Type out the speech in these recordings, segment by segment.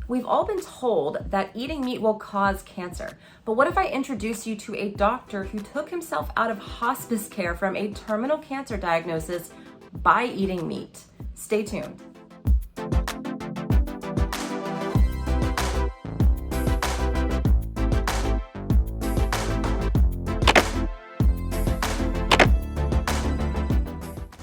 We've all been told that eating meat will cause cancer, but what if I introduce you to a doctor who took himself out of hospice care from a terminal cancer diagnosis by eating meat? Stay tuned.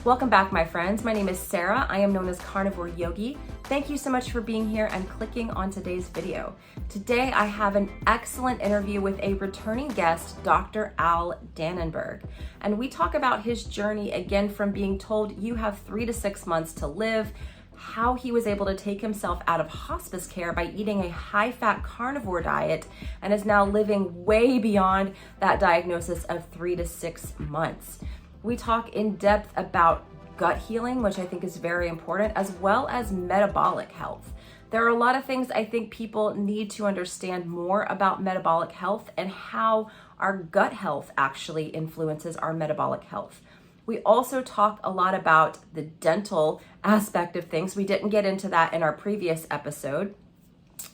Welcome back, my friends. My name is Sarah. I am known as Carnivore Yogi. Thank you so much for being here and clicking on today's video. Today, I have an excellent interview with a returning guest, Dr. Al Danenberg. And we talk about his journey again from being told you have 3 to 6 months to live, how he was able to take himself out of hospice care by eating a high-fat carnivore diet and is now living way beyond that diagnosis of 3 to 6 months. We talk in depth about gut healing, which I think is very important, as well as metabolic health. There are a lot of things I think people need to understand more about metabolic health and how our gut health actually influences our metabolic health. We also talk a lot about the dental aspect of things. We didn't get into that in our previous episode.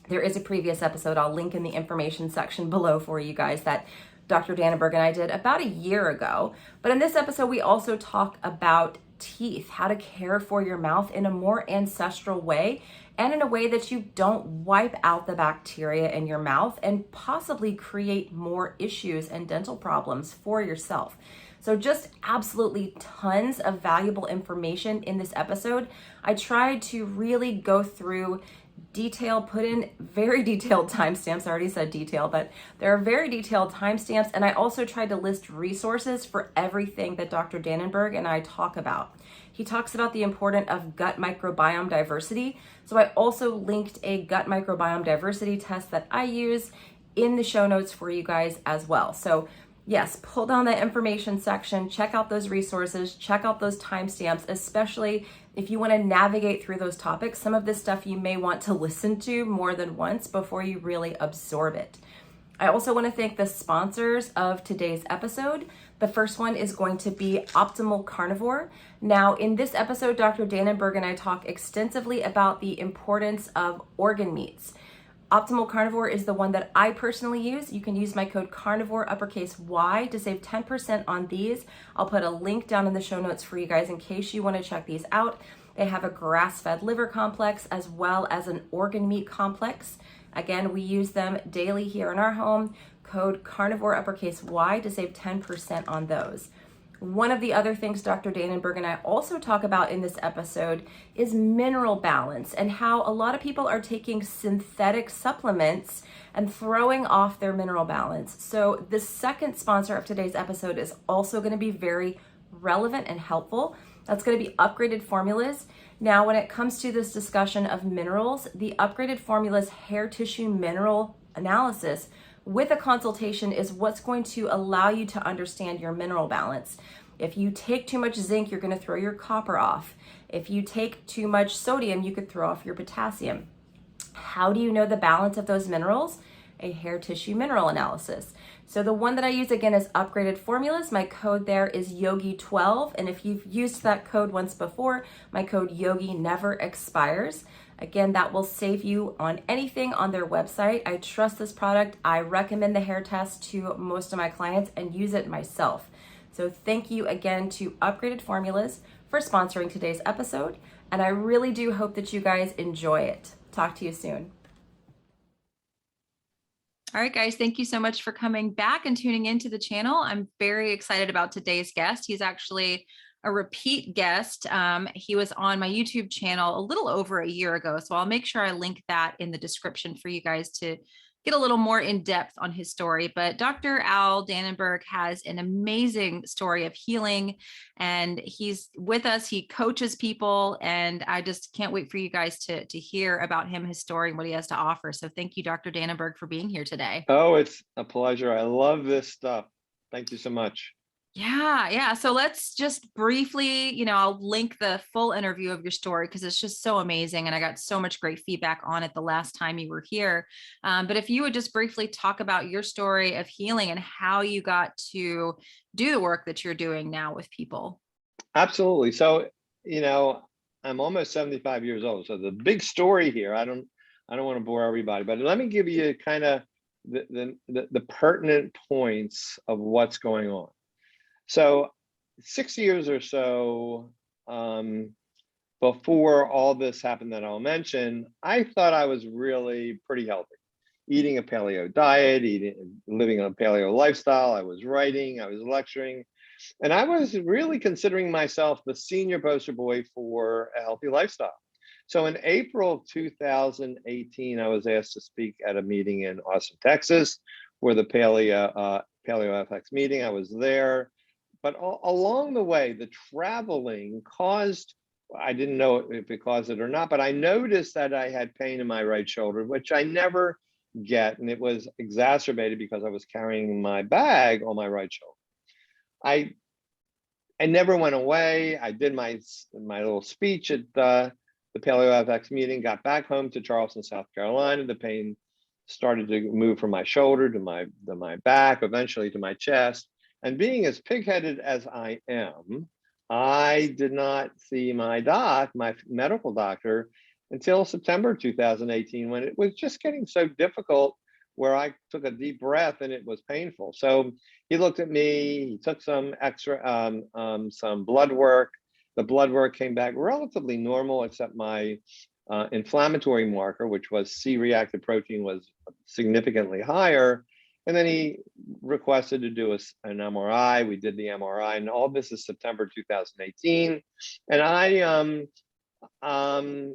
There is a previous episode I'll link in the information section below for you guys that Dr. Danenberg and I did about a year ago. But in this episode, we also talk about teeth, how to care for your mouth in a more ancestral way and in a way that you don't wipe out the bacteria in your mouth and possibly create more issues and dental problems for yourself. So just absolutely tons of valuable information in this episode. I tried to really go through detail, put in very detailed timestamps. I already said detail, but there are very detailed timestamps. And I also tried to list resources for everything that Dr. Danenberg and I talk about. He talks about the importance of gut microbiome diversity. So I also linked a gut microbiome diversity test that I use in the show notes for you guys as well. So yes, pull down the information section, check out those resources, check out those timestamps, especially if you want to navigate through those topics. Some of this stuff you may want to listen to more than once before you really absorb it. I also want to thank the sponsors of today's episode. The first one is going to be Optimal Carnivore. Now, in this episode, Dr. Danenberg and I talk extensively about the importance of organ meats. Optimal Carnivore is the one that I personally use. You can use my code carnivore uppercase Y to save 10% on these. I'll put a link down in the show notes for you guys in case you want to check these out. They have a grass-fed liver complex as well as an organ meat complex. Again, we use them daily here in our home. Code carnivore uppercase Y to save 10% on those. One of the other things Dr. Danenberg and I also talk about in this episode is mineral balance and how a lot of people are taking synthetic supplements and throwing off their mineral balance. So the second sponsor of today's episode is also going to be very relevant and helpful. That's going to be Upgraded Formulas. Now, when it comes to this discussion of minerals, the Upgraded Formulas hair tissue mineral analysis with a consultation is what's going to allow you to understand your mineral balance. If you take too much zinc, you're going to throw your copper off. If you take too much sodium, you could throw off your potassium. How do you know the balance of those minerals? A hair tissue mineral analysis. So the one that I use again is Upgraded Formulas. My code there is Yogi12. And if you've used that code once before, my code Yogi never expires. Again, that will save you on anything on their website. I trust this product. I recommend the hair test to most of my clients and use it myself. So thank you again to Upgraded Formulas for sponsoring today's episode. And I really do hope that you guys enjoy it. Talk to you soon. All right, guys, thank you so much for coming back and tuning into the channel. I'm very excited about today's guest. He's actually a repeat guest. He was on my YouTube channel a little over a year ago. So I'll make sure I link that in the description for you guys to get a little more in depth on his story. But Dr. Al Danenberg has an amazing story of healing and he's with us. He coaches people and I just can't wait for you guys to hear about him, his story and what he has to offer. So thank you, Dr. Danenberg, for being here today. Oh, it's a pleasure. I love this stuff. Thank you so much. Yeah. So let's just briefly, I'll link the full interview of your story because it's just so amazing. And I got so much great feedback on it the last time you were here. But if you would just briefly talk about your story of healing and how you got to do the work that you're doing now with people. Absolutely. So, I'm almost 75 years old. So the big story here, I don't want to bore everybody, but let me give you kind of the pertinent points of what's going on. So 6 years or so before all this happened that I'll mention, I thought I was really pretty healthy, eating a paleo diet, living a paleo lifestyle. I was writing, I was lecturing, and I was really considering myself the senior poster boy for a healthy lifestyle. So in April of 2018, I was asked to speak at a meeting in Austin, Texas, for the Paleo FX meeting. I was there, but along the way, the traveling caused, I didn't know if it caused it or not, but I noticed that I had pain in my right shoulder, which I never get, and it was exacerbated because I was carrying my bag on my right shoulder. I never went away. I did my little speech at the Paleo FX meeting, got back home to Charleston, South Carolina. The pain started to move from my shoulder to my back, eventually to my chest. And being as pig-headed as I am, I did not see my medical doctor, until September 2018, when it was just getting so difficult, where I took a deep breath and it was painful. So he looked at me, he took some some blood work. The blood work came back relatively normal, except my inflammatory marker, which was C-reactive protein, was significantly higher. And then he requested to do an MRI. We did the MRI, and all this is September 2018. And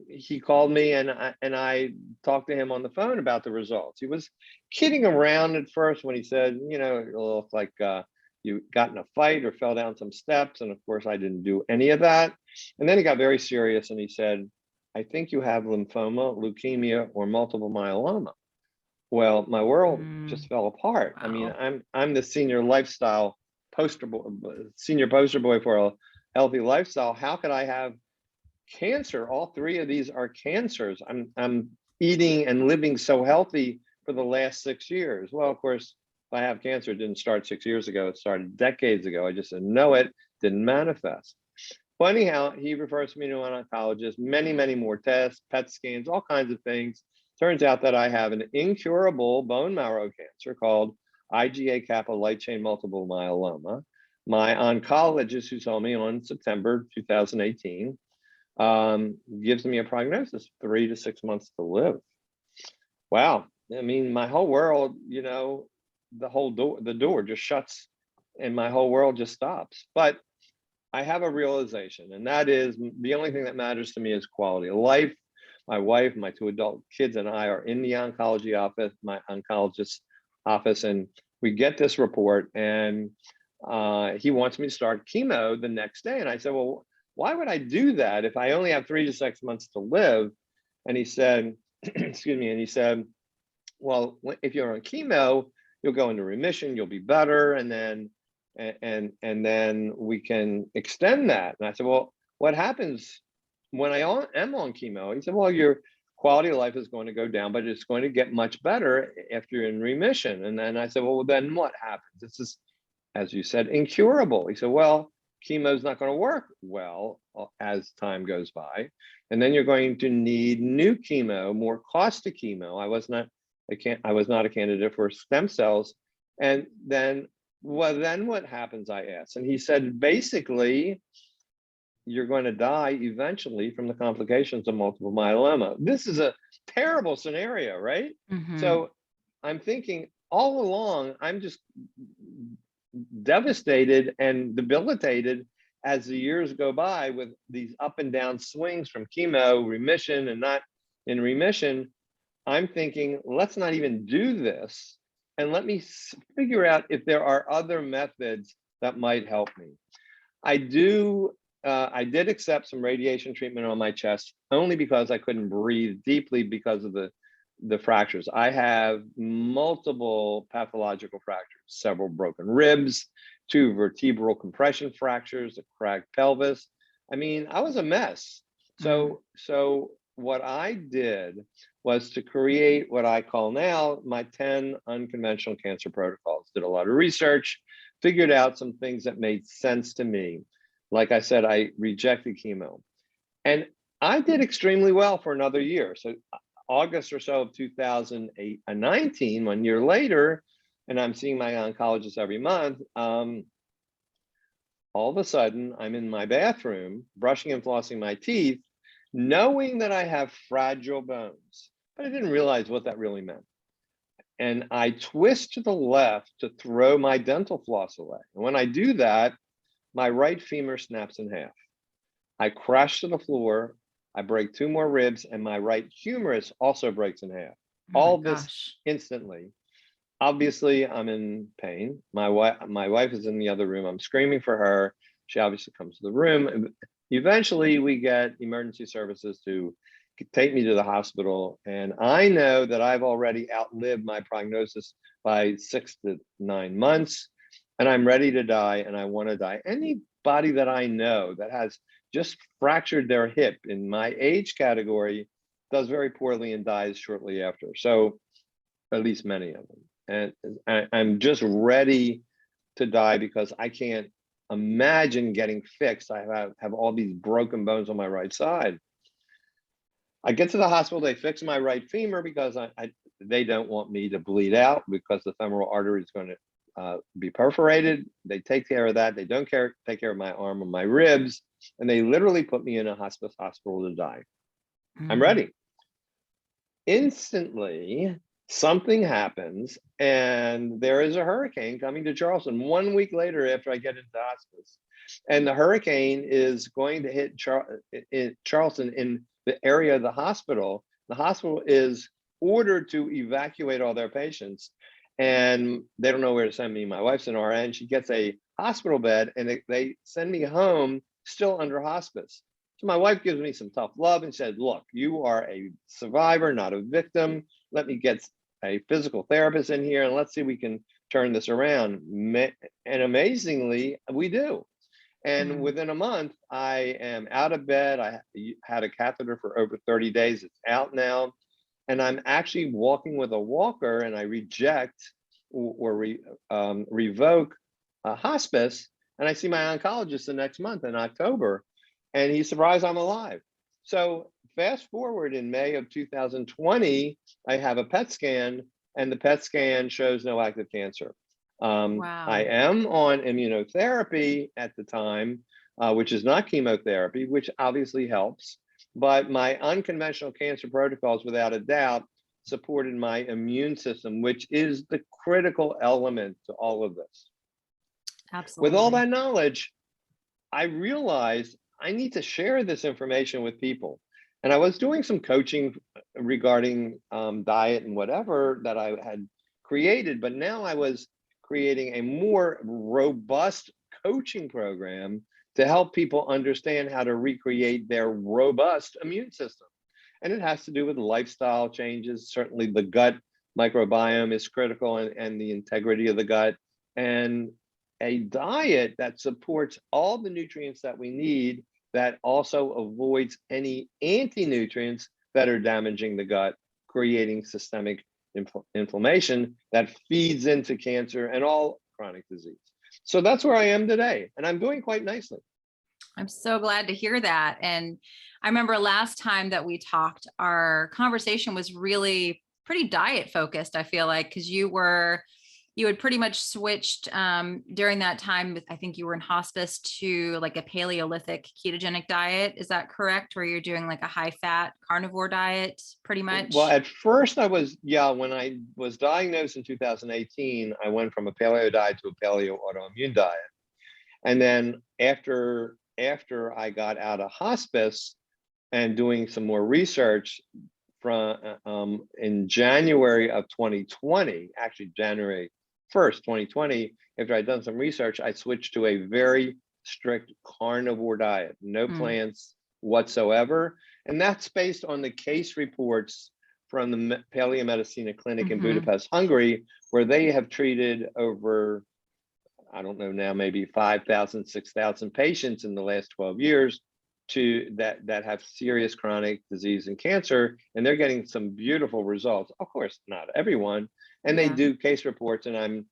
he called me, and I talked to him on the phone about the results. He was kidding around at first when he said, you know, it looked like you got in a fight or fell down some steps. And of course, I didn't do any of that. And then he got very serious and he said, I think you have lymphoma, leukemia, or multiple myeloma. Well, my world just fell apart. Wow. I mean, I'm the senior poster boy for a healthy lifestyle. How could I have cancer? All three of these are cancers. I'm eating and living so healthy for the last 6 years. Well, of course, if I have cancer, it didn't start 6 years ago. It started decades ago. I just didn't know it, didn't manifest. Well, anyhow, he refers me to an oncologist, many more tests, PET scans, all kinds of things. Turns out that I have an incurable bone marrow cancer called IgA kappa light chain multiple myeloma. My oncologist, who saw me on September 2018, gives me a prognosis, 3 to 6 months to live. Wow. I mean, my whole world, you know, the door just shuts and my whole world just stops. But I have a realization, and that is the only thing that matters to me is quality of life. My wife, my 2 adult kids, and I are in the oncology office, my oncologist's office, and we get this report, and he wants me to start chemo the next day. And I said, well, why would I do that if I only have 3 to 6 months to live? And he said, excuse me, and he said, well, if you're on chemo, you'll go into remission, you'll be better, and then we can extend that. And I said, well, what happens when I am on chemo? He said, well, your quality of life is going to go down, but it's going to get much better after you're in remission. And then I said, well, then what happens? This is, as you said, incurable. He said, well, chemo is not going to work well as time goes by. And then you're going to need new chemo, more costly chemo. I was not a candidate for stem cells. And then, well, then what happens, I asked. And he said, basically, you're going to die eventually from the complications of multiple myeloma. This is a terrible scenario, right? So I'm thinking all along, I'm just devastated and debilitated as the years go by with these up and down swings from chemo, remission, and not in remission. I'm thinking, let's not even do this. And let me figure out if there are other methods that might help me. I did accept some radiation treatment on my chest only because I couldn't breathe deeply because of the fractures. I have multiple pathological fractures, several broken ribs, 2 vertebral compression fractures, a cracked pelvis. I mean, I was a mess. So what I did was to create what I call now my 10 unconventional cancer protocols. Did a lot of research, figured out some things that made sense to me. Like I said, I rejected chemo. And I did extremely well for another year. So August or so of 2019, 1 year later, and I'm seeing my oncologist every month, all of a sudden I'm in my bathroom, brushing and flossing my teeth, knowing that I have fragile bones, but I didn't realize what that really meant. And I twist to the left to throw my dental floss away. And when I do that, my right femur snaps in half. I crash to the floor, I break 2 more ribs, and my right humerus also breaks in half. Oh All my this gosh. instantly. Obviously, I'm in pain. My wife is in the other room. I'm screaming for her. She obviously comes to the room. Eventually, we get emergency services to take me to the hospital. And I know that I've already outlived my prognosis by 6 to 9 months. And I'm ready to die, and I want to die. Anybody that I know that has just fractured their hip in my age category does very poorly and dies shortly after. So at least many of them. And I'm just ready to die because I can't imagine getting fixed. I have all these broken bones on my right side. I get to the hospital, they fix my right femur because they don't want me to bleed out because the femoral artery is going to be perforated. They take care of that. They don't take care of my arm or my ribs. And they literally put me in a hospice hospital to die. I'm ready. Instantly, something happens and there is a hurricane coming to Charleston 1 week later after I get into hospice. And the hurricane is going to hit Charleston in the area of the hospital. The hospital is ordered to evacuate all their patients and they don't know where to send me. My wife's an RN, she gets a hospital bed and they send me home still under hospice. So my wife gives me some tough love and said, look, you are a survivor, not a victim. Let me get a physical therapist in here and let's see if we can turn this around. And amazingly, we do. And within a month, I am out of bed. I had a catheter for over 30 days. It's out now. And I'm actually walking with a walker and I reject or revoke hospice. And I see my oncologist the next month in October and he's surprised I'm alive. So fast forward in May of 2020, I have a PET scan and the PET scan shows no active cancer. Wow. I am on immunotherapy at the time, which is not chemotherapy, which obviously helps. But my unconventional cancer protocols, without a doubt, supported my immune system, which is the critical element to all of this. Absolutely. With all that knowledge, I realized I need to share this information with people. And I was doing some coaching regarding diet and whatever that I had created, but now I was creating a more robust coaching program to help people understand how to recreate their robust immune system. And it has to do with lifestyle changes. Certainly the gut microbiome is critical and the integrity of the gut. And a diet that supports all the nutrients that we need that also avoids any anti-nutrients that are damaging the gut, creating systemic inflammation that feeds into cancer and all chronic disease. So that's where I am today, and I'm doing quite nicely. I'm so glad to hear that. And I remember last time that we talked, our conversation was really pretty diet focused, I feel like, because you had pretty much switched during that time. I think you were in hospice to like a Paleolithic ketogenic diet. Is that correct? Where you're doing like a high fat carnivore diet pretty much? Well, at first I was, when I was diagnosed in 2018, I went from a paleo diet to a paleo autoimmune diet. And then after I got out of hospice and doing some more research from in January of 2020, actually January 1st, 2020, after I'd done some research, I switched to a very strict carnivore diet, no plants whatsoever. And that's based on the case reports from the Paleomedicina Clinic in Budapest, Hungary, where they have treated over, I don't know now, maybe 5,000, 6,000 patients in the last 12 years that have serious chronic disease and cancer, and they're getting some beautiful results. Of course, not everyone. And they do case reports, and I'm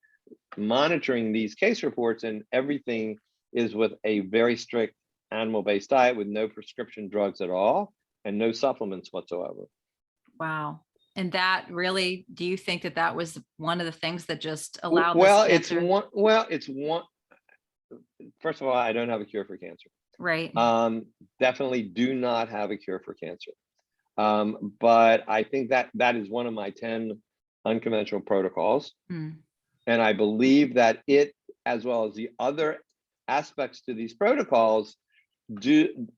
monitoring these case reports, and everything is with a very strict animal-based diet with no prescription drugs at all and no supplements whatsoever. Wow. And that really, do you think that that was one of the things that just allowed this Well, cancer? it's one. First of all, I don't have a cure for cancer. Right. Definitely do not have a cure for cancer. But I think that is one of my 10 unconventional protocols. Mm. And I believe that it, as well as the other aspects to these protocols,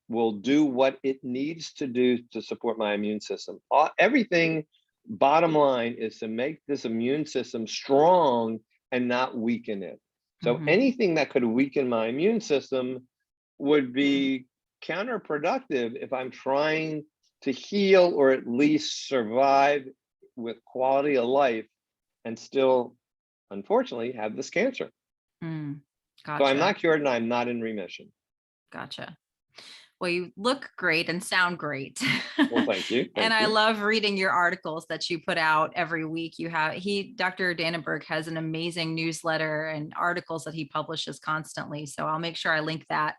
will do what it needs to do to support my immune system. Everything, bottom line, is to make this immune system strong and not weaken it. So anything that could weaken my immune system would be counterproductive if I'm trying to heal or at least survive with quality of life and still, unfortunately, have this cancer. Mm. So I'm Gotcha. not cured and I'm not in remission. Gotcha. Well, you look great and sound great. Well, thank you. And Thank I you. love reading your articles that you put out every week. Dr. Danenberg has an amazing newsletter and articles that he publishes constantly. So I'll make sure I link that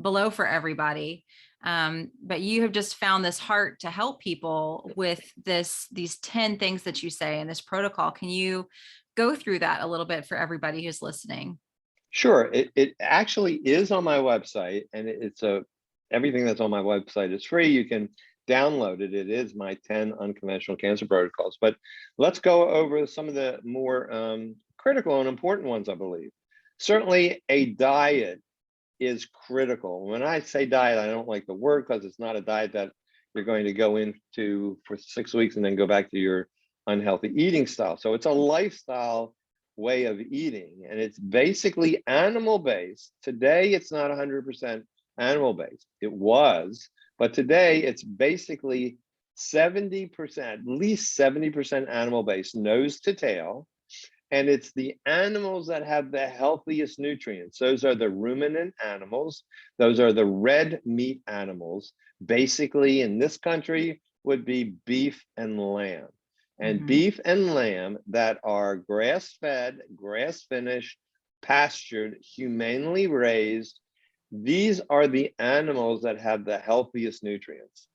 below for everybody. But you have just found this heart to help people with these 10 things that you say in this protocol. Can you go through that a little bit for everybody who's listening? Sure. It actually is on my website, and everything that's on my website is free. You can download it. It is my 10 unconventional cancer protocols. But let's go over some of the more critical and important ones, I believe. Certainly, a diet is critical. When I say diet, I don't like the word because it's not a diet that you're going to go into for 6 weeks and then go back to your unhealthy eating style. So it's a lifestyle way of eating, and it's basically animal-based. Today, it's not 100% animal-based. It was, but today it's basically 70%, at least 70% animal-based, nose to tail. And it's the animals that have the healthiest nutrients. Those are the ruminant animals. Those are the red meat animals. Basically, in this country, would be beef and lamb. And beef and lamb that are grass-fed, grass-finished, pastured, humanely raised. These are the animals that have the healthiest nutrients.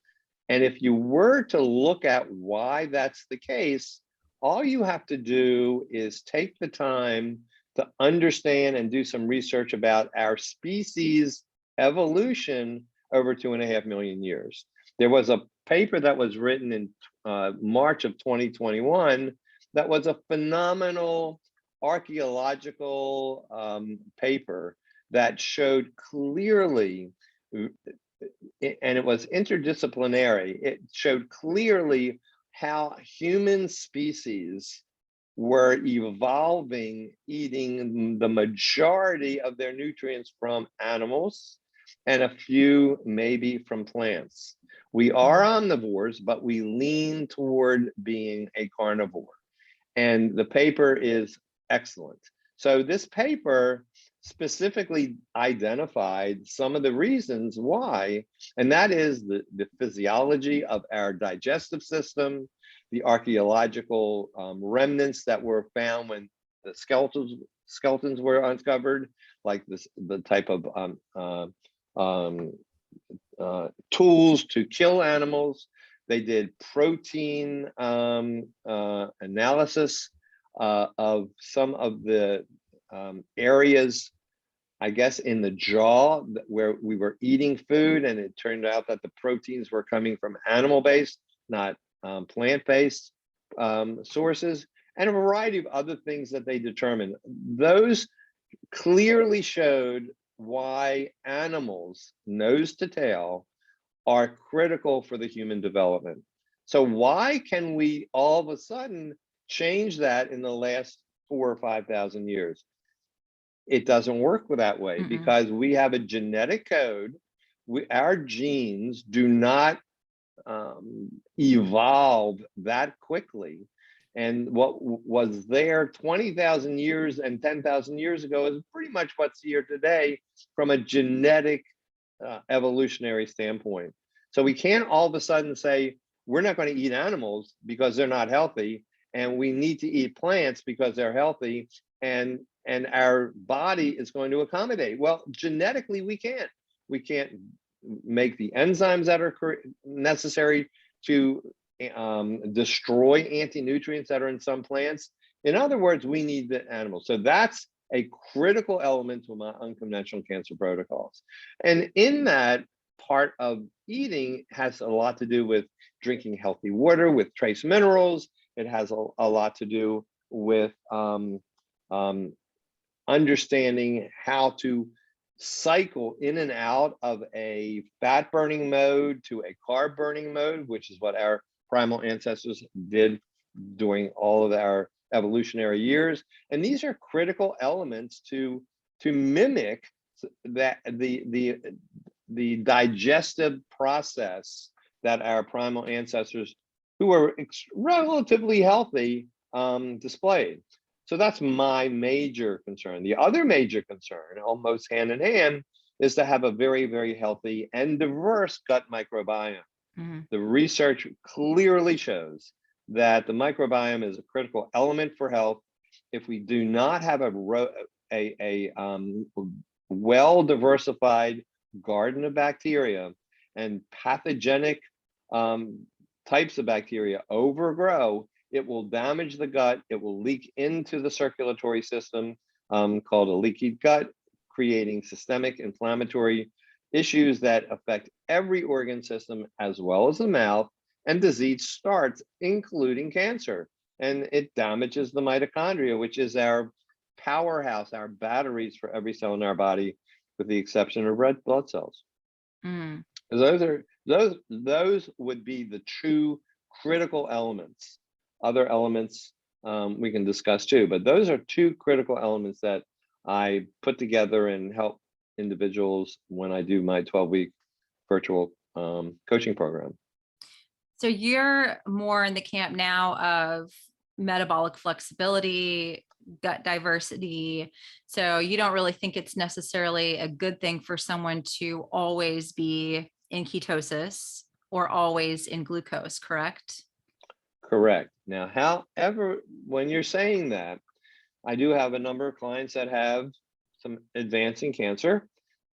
And if you were to look at why that's the case, all you have to do is take the time to understand and do some research about our species evolution over 2.5 million years. There was a paper that was written in March of 2021 that was a phenomenal archaeological paper that showed clearly, and it was interdisciplinary, it showed clearly how human species were evolving, eating the majority of their nutrients from animals and a few maybe from plants. We are omnivores, but we lean toward being a carnivore. And the paper is excellent. So this paper specifically identified some of the reasons why, and that is the physiology of our digestive system, the archaeological remnants that were found when the skeletons were uncovered, like the type of tools to kill animals. They did protein analysis of some of the areas, I guess, in the jaw where we were eating food, and it turned out that the proteins were coming from animal-based, not plant-based sources, and a variety of other things that they determined. Those clearly showed why animals, nose to tail, are critical for the human development. So why can we all of a sudden change that in the last 4,000 or 5,000 years? It doesn't work that way because we have a genetic code. Our genes do not evolve that quickly. And what was there 20,000 years and 10,000 years ago is pretty much what's here today from a genetic evolutionary standpoint. So we can't all of a sudden say, we're not going to eat animals because they're not healthy, and we need to eat plants because they're healthy, and our body is going to accommodate. Well, genetically, we can't. We can't make the enzymes that are necessary to destroy anti-nutrients that are in some plants. In other words, we need the animals. So that's a critical element to my unconventional cancer protocols. And in that, part of eating has a lot to do with drinking healthy water with trace minerals. It has a lot to do with understanding how to cycle in and out of a fat burning mode to a carb burning mode, which is what our primal ancestors did during all of our evolutionary years. And these are critical elements to mimic that the digestive process that our primal ancestors, who were relatively healthy, displayed. So that's my major concern. The other major concern, almost hand in hand, is to have a very, very healthy and diverse gut microbiome. Mm-hmm. The research clearly shows that the microbiome is a critical element for health. If we do not have a well-diversified garden of bacteria, and pathogenic types of bacteria overgrow, it will damage the gut. It will leak into the circulatory system, called a leaky gut, creating systemic inflammatory issues that affect every organ system as well as the mouth, and disease starts, including cancer. And it damages the mitochondria, which is our powerhouse, our batteries for every cell in our body, with the exception of red blood cells. Mm. Those would be the two critical elements. Other elements we can discuss too, but those are two critical elements that I put together and help individuals when I do my 12-week virtual coaching program. So you're more in the camp now of metabolic flexibility, gut diversity. So you don't really think it's necessarily a good thing for someone to always be in ketosis or always in glucose, correct? Correct. Now, however, when you're saying that, I do have a number of clients that have some advancing cancer,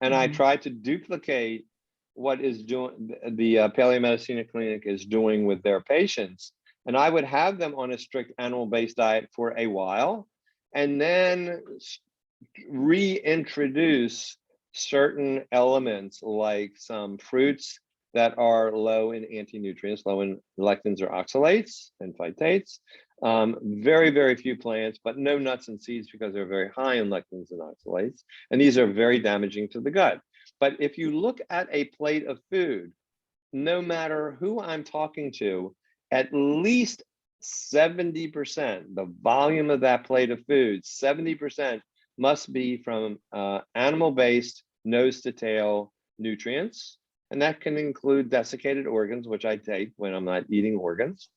and I try to duplicate what is doing the Paleomedicina Clinic is doing with their patients. And I would have them on a strict animal-based diet for a while, and then reintroduce certain elements like some fruits that are low in anti-nutrients, low in lectins or oxalates and phytates. Very, very few plants, but no nuts and seeds because they're very high in lectins and oxalates. And these are very damaging to the gut. But if you look at a plate of food, no matter who I'm talking to, at least 70%, the volume of that plate of food, 70% must be from animal-based nose to tail nutrients. And that can include desiccated organs, which I take when I'm not eating organs.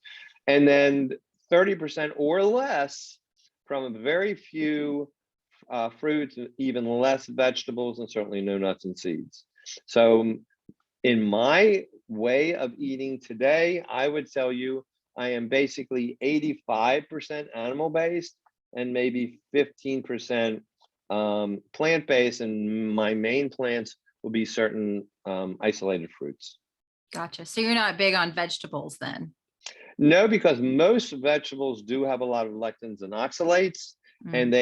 And then 30% or less from very few fruits, even less vegetables, and certainly no nuts and seeds. So in my way of eating today, I would tell you I am basically 85% animal-based and maybe 15% plant-based, and my main plants will be certain isolated fruits. Gotcha. So you're not big on vegetables then? No, because most vegetables do have a lot of lectins and oxalates, and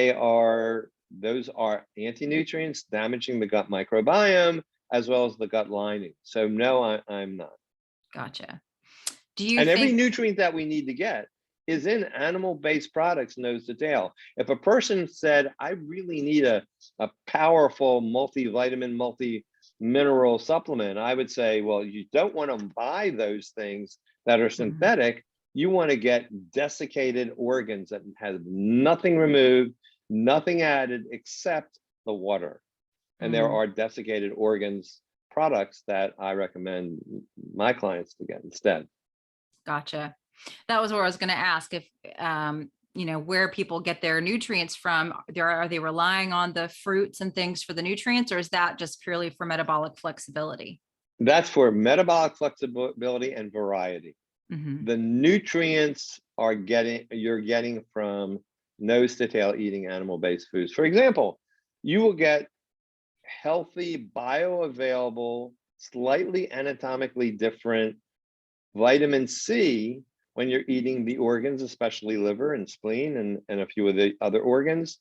those are anti-nutrients damaging the gut microbiome as well as the gut lining. So no, I'm not. Gotcha. Every nutrient that we need to get is in animal-based products, nose to tail. If a person said, I really need a powerful multivitamin, multi-mineral supplement, I would say, well, you don't want to buy those things that are synthetic. You want to get desiccated organs that have nothing removed, nothing added except the water. And there are desiccated organs products that I recommend my clients to get instead. Gotcha. That was what I was going to ask, if, where people get their nutrients from. Are they relying on the fruits and things for the nutrients, or is that just purely for metabolic flexibility? That's for metabolic flexibility and variety. The nutrients you're getting from nose to tail eating animal-based foods. For example, you will get healthy, bioavailable, slightly anatomically different vitamin C, when you're eating the organs, especially liver and spleen and a few of the other organs,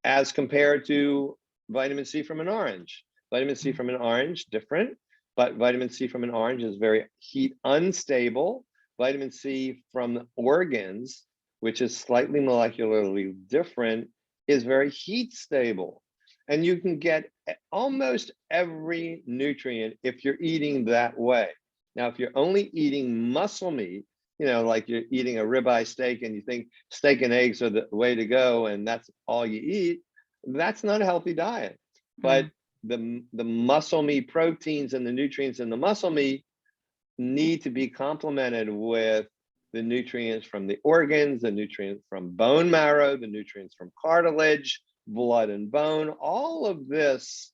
as compared to vitamin C from an orange. Vitamin C from an orange, different, but vitamin C from an orange is very heat unstable. Vitamin C from the organs, which is slightly molecularly different, is very heat stable. And you can get almost every nutrient if you're eating that way. Now, if you're only eating muscle meat, like you're eating a ribeye steak and you think steak and eggs are the way to go and that's all you eat, that's not a healthy diet. But the muscle meat proteins and the nutrients in the muscle meat need to be complemented with the nutrients from the organs, the nutrients from bone marrow, the nutrients from cartilage, blood and bone. All of this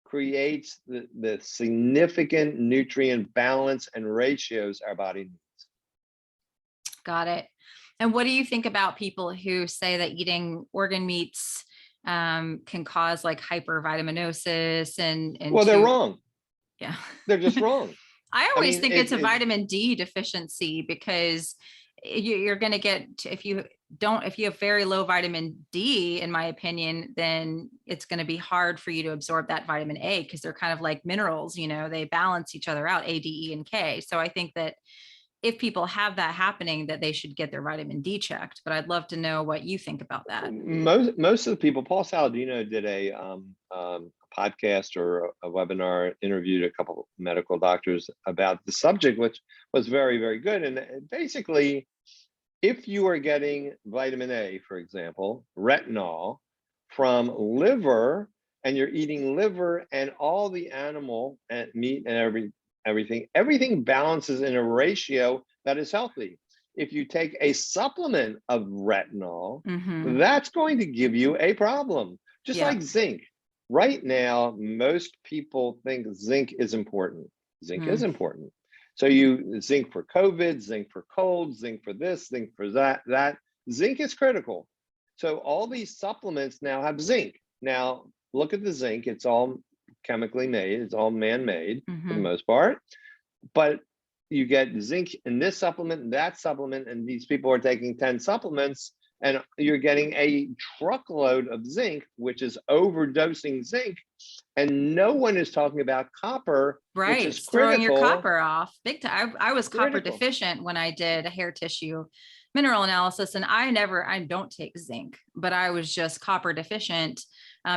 creates the significant nutrient balance and ratios our body needs. Got it. And what do you think about people who say that eating organ meats can cause like hypervitaminosis and well, they're wrong. Yeah. They're just wrong. I always think it's a vitamin D deficiency, because you're going to get, if you have very low vitamin D, in my opinion, then it's going to be hard for you to absorb that vitamin A, because they're kind of like minerals, they balance each other out, A, D, E, and K. So I think that if people have that happening, that they should get their vitamin D checked. But I'd love to know what you think about that. Most of the people, Paul Saladino did a podcast or a webinar, interviewed a couple of medical doctors about the subject, which was very, very good. And basically, if you are getting vitamin A, for example, retinol from liver, and you're eating liver and all the animal and meat and everything balances in a ratio that is healthy. If you take a supplement of retinol, that's going to give you a problem. Just like zinc. Right now, most people think zinc is important. Zinc is important. So you zinc for COVID, zinc for cold, zinc for this, zinc for that. Zinc is critical. So all these supplements now have zinc. Now, look at the zinc. It's all chemically made. It's all man-made for the most part. But you get zinc in this supplement and that supplement, and these people are taking 10 supplements, and you're getting a truckload of zinc, which is overdosing zinc. And no one is talking about copper, right? Which is throwing critical. your copper off big time. I was copper deficient when I did a hair tissue mineral analysis, and I don't take zinc, but I was just copper deficient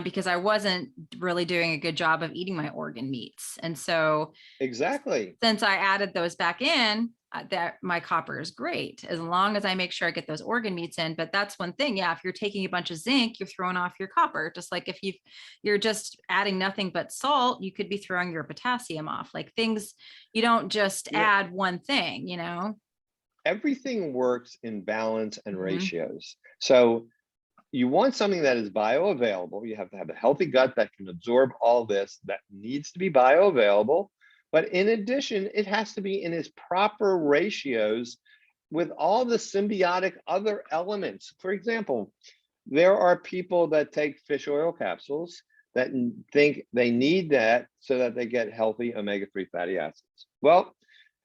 because I wasn't really doing a good job of eating my organ meats. And so exactly, since I added those back in, that my copper is great, as long as I make sure I get those organ meats in. But that's one thing. Yeah. If you're taking a bunch of zinc, you're throwing off your copper. Just like if you're just adding nothing but salt, you could be throwing your potassium off. Like things, you don't just add one thing, Everything works in balance and ratios. So you want something that is bioavailable. You have to have a healthy gut that can absorb all this, that needs to be bioavailable. But in addition, it has to be in its proper ratios with all the symbiotic other elements. For example, there are people that take fish oil capsules that think they need that so that they get healthy omega-3 fatty acids. Well,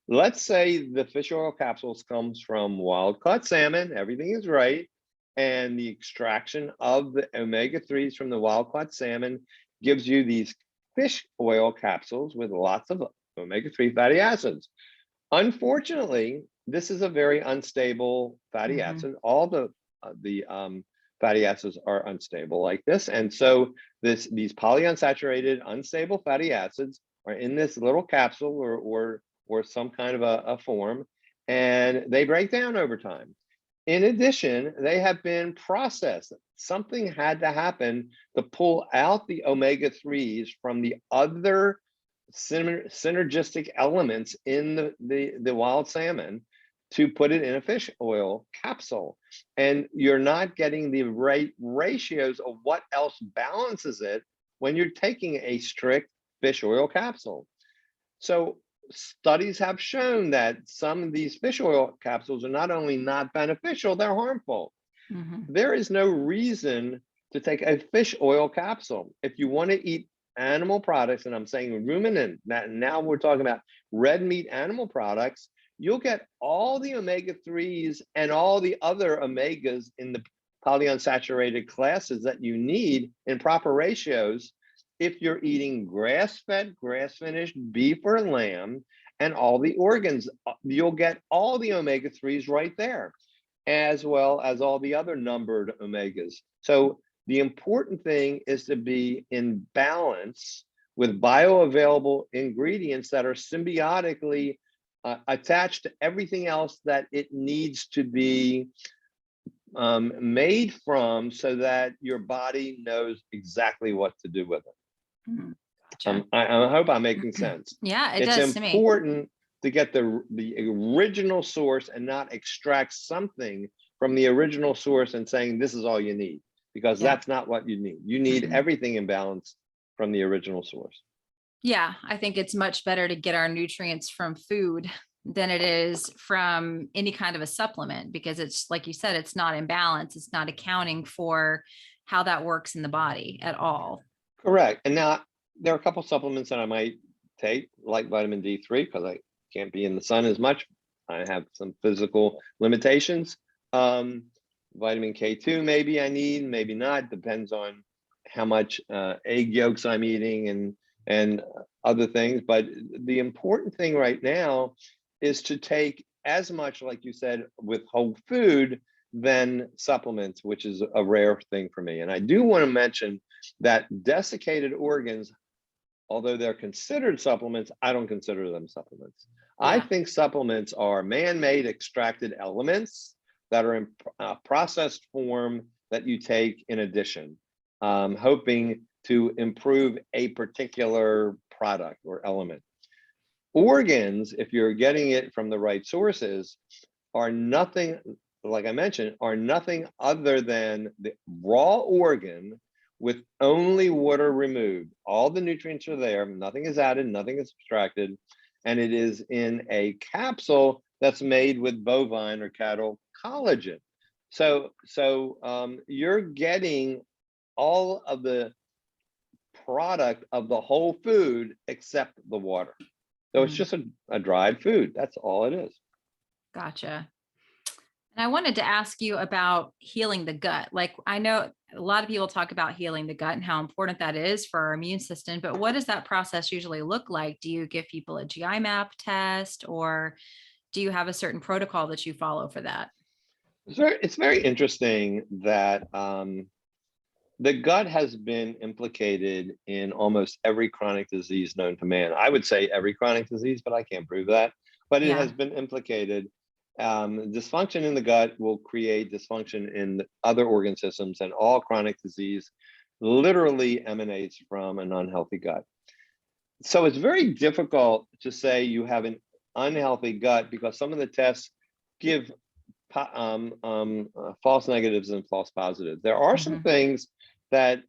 let's say the fish oil capsules comes from wild-caught salmon, everything is right, and the extraction of the omega-3s from the wild-caught salmon gives you these fish oil capsules with lots of omega-3 fatty acids. Unfortunately, this is a very unstable fatty acid. All the fatty acids are unstable like this. And so these polyunsaturated, unstable fatty acids are in this little capsule or some kind of a form, and they break down over time. In addition, they have been processed. Something had to happen to pull out the omega-3s from the other synergistic elements in the wild salmon to put it in a fish oil capsule. And you're not getting the right ratios of what else balances it when you're taking a strict fish oil capsule. So studies have shown that some of these fish oil capsules are not only not beneficial, they're harmful. There is no reason to take a fish oil capsule. If you want to eat animal products, and I'm saying ruminant, now we're talking about red meat animal products, you'll get all the omega-3s and all the other omegas in the polyunsaturated classes that you need in proper ratios if you're eating grass-fed, grass-finished beef or lamb and all the organs. You'll get all the omega-3s right there, as well as all the other numbered omegas. So the important thing is to be in balance with bioavailable ingredients that are symbiotically attached to everything else that it needs to be made from, so that your body knows exactly what to do with it. Gotcha. I hope I'm making sense. Yeah, it It's does to me. important to get the original source and not extract something from the original source and saying this is all you need, because that's not what you need. You need everything in balance from the original source. Yeah, I think it's much better to get our nutrients from food than it is from any kind of a supplement, because it's like you said, it's not in balance. It's not accounting for how that works in the body at all. Correct. And now there are a couple supplements that I might take, like vitamin D3, because I can't be in the sun as much. I have some physical limitations. Vitamin K2, maybe I need, maybe not, depends on how much egg yolks I'm eating and other things. But the important thing right now is to take as much, like you said, with whole food than supplements, which is a rare thing for me. And I do want to mention that desiccated organs, although they're considered supplements, I don't consider them supplements. Yeah. I think supplements are man-made extracted elements that are in processed form that you take in addition, hoping to improve a particular product or element. Organs, if you're getting it from the right sources, are nothing, like I mentioned, are nothing other than the raw organ with only water removed. All the nutrients are there, nothing is added, nothing is subtracted, and it is in a capsule that's made with bovine or cattle collagen. So you're getting all of the product of the whole food except the water. So it's just a dried food. That's all it is. Gotcha. And I wanted to ask you about healing the gut. Like, I know a lot of people talk about healing the gut and how important that is for our immune system, but what does that process usually look like? Do you give people a GI map test, or do you have a certain protocol that you follow for that? It's very interesting that the gut has been implicated in almost every chronic disease known to man. I would say every chronic disease, but I can't prove that. But it has been implicated. Dysfunction in the gut will create dysfunction in other organ systems, and all chronic disease literally emanates from an unhealthy gut. So it's very difficult to say you have an unhealthy gut, because some of the tests give false negatives and false positives. There are some things that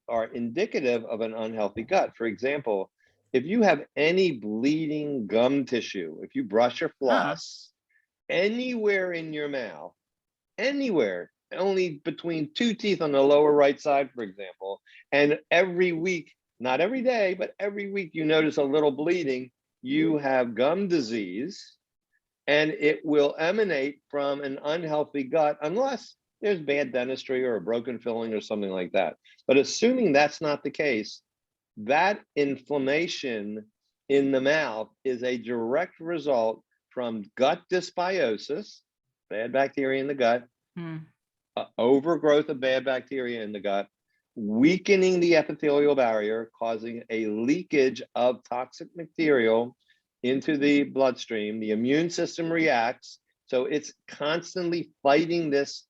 are indicative of an unhealthy gut. For example, if you have any bleeding gum tissue, if you brush or floss anywhere in your mouth, anywhere, only between two teeth on the lower right side, for example, and every week, not every day, but every week you notice a little bleeding, you have gum disease, and it will emanate from an unhealthy gut, unless there's bad dentistry or a broken filling or something like that. But assuming that's not the case, that inflammation in the mouth is a direct result from gut dysbiosis, bad bacteria in the gut, overgrowth of bad bacteria in the gut, weakening the epithelial barrier, causing a leakage of toxic material into the bloodstream. The immune system reacts, so it's constantly fighting this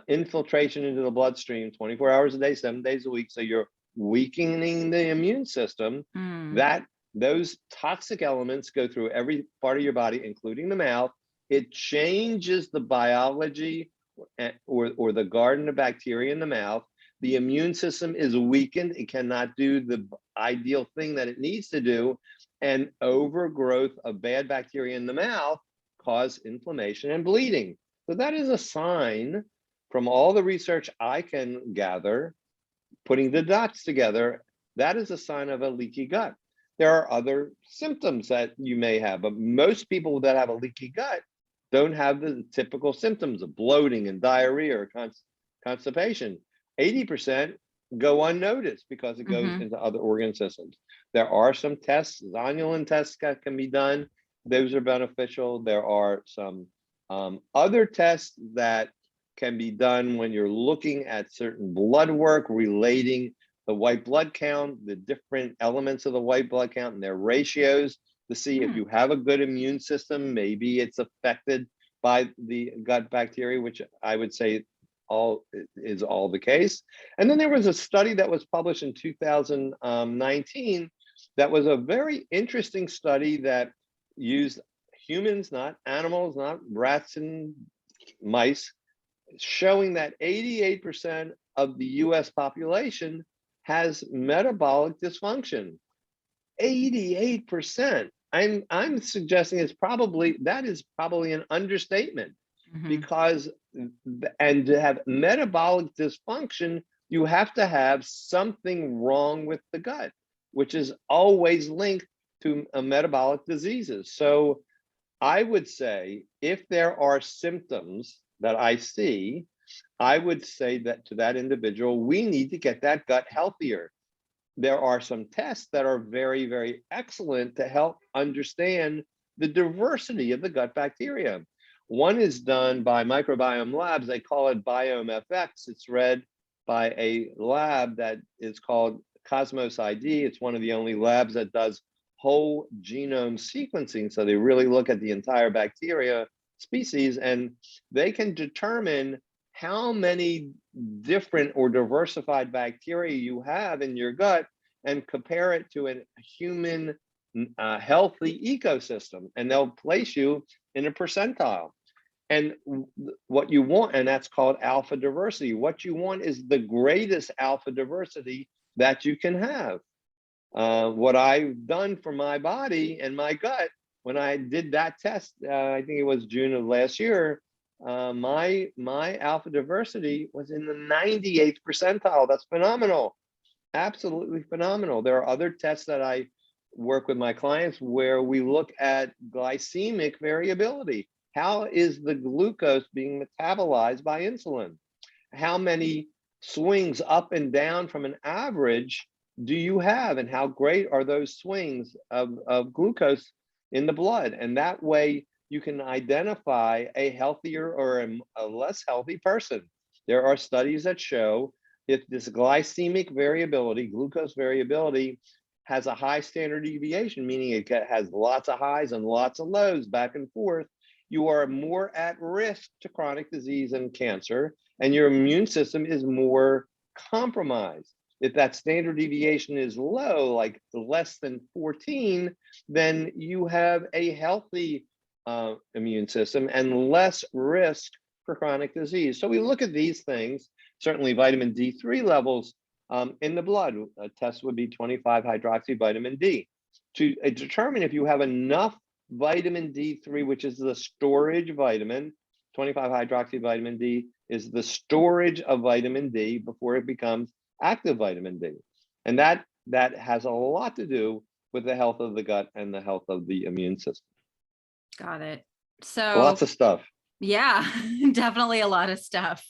infiltration into the bloodstream 24 hours a day, 7 days a week. So you're weakening the immune system. That those toxic elements go through every part of your body, including the mouth. It changes the biology or the garden of bacteria in the mouth. The immune system is weakened. It cannot do the ideal thing that it needs to do. And overgrowth of bad bacteria in the mouth cause inflammation and bleeding. So that is a sign, from all the research I can gather, putting the dots together, that is a sign of a leaky gut. there are other symptoms that you may have, but most people that have a leaky gut don't have the typical symptoms of bloating and diarrhea or constipation. 80% go unnoticed because it goes Mhm. into other organ systems. There are some tests, zonulin tests that can be done. Those are beneficial. There are some other tests that can be done when you're looking at certain blood work relating the white blood count, the different elements of the white blood count and their ratios to see if Hmm. you have a good immune system. Maybe it's affected by the gut bacteria, which I would say all the case. And then there was a study that was published in 2019 that was a very interesting study that used humans, not animals, not rats and mice, showing that 88% of the US population has metabolic dysfunction. 88%. I'm suggesting that is probably an understatement, Mhm. because and to have metabolic dysfunction, you have to have something wrong with the gut, which is always linked to metabolic diseases. So I would say if there are symptoms that I see, I would say that to that individual, we need to get that gut healthier. There are some tests that are very, very excellent to help understand the diversity of the gut bacteria. One is done by microbiome labs. They call it Biome FX. It's read by a lab that is called Cosmos ID. It's one of the only labs that does whole genome sequencing. So they really look at the entire bacteria species, and they can determine how many different or diversified bacteria you have in your gut and compare it to a human healthy ecosystem, and they'll place you in a percentile. And what you want, and that's called alpha diversity, what you want is the greatest alpha diversity that you can have. What I've done for my body and my gut, when I did that test, I think it was June of last year, my alpha diversity was in the 98th percentile. That's phenomenal. Absolutely phenomenal. There are other tests that I work with my clients where we look at glycemic variability. How is the glucose being metabolized by insulin? How many swings up and down from an average do you have, and how great are those swings of glucose in the blood? And that way you can identify a healthier or a less healthy person. There are studies that show if this glycemic variability, glucose variability, has a high standard deviation, meaning it has lots of highs and lots of lows back and forth, you are more at risk to chronic disease and cancer, and your immune system is more compromised. If that standard deviation is low, like less than 14, then you have a healthy immune system and less risk for chronic disease. So we look at these things. Certainly vitamin D3 levels in the blood, a test would be 25 hydroxy vitamin D. To determine if you have enough vitamin D3, which is the storage vitamin, 25 hydroxy vitamin D is the storage of vitamin D before it becomes active vitamin D. And that has a lot to do with the health of the gut and the health of the immune system. Got it. So Lots of stuff. yeah, definitely a lot of stuff.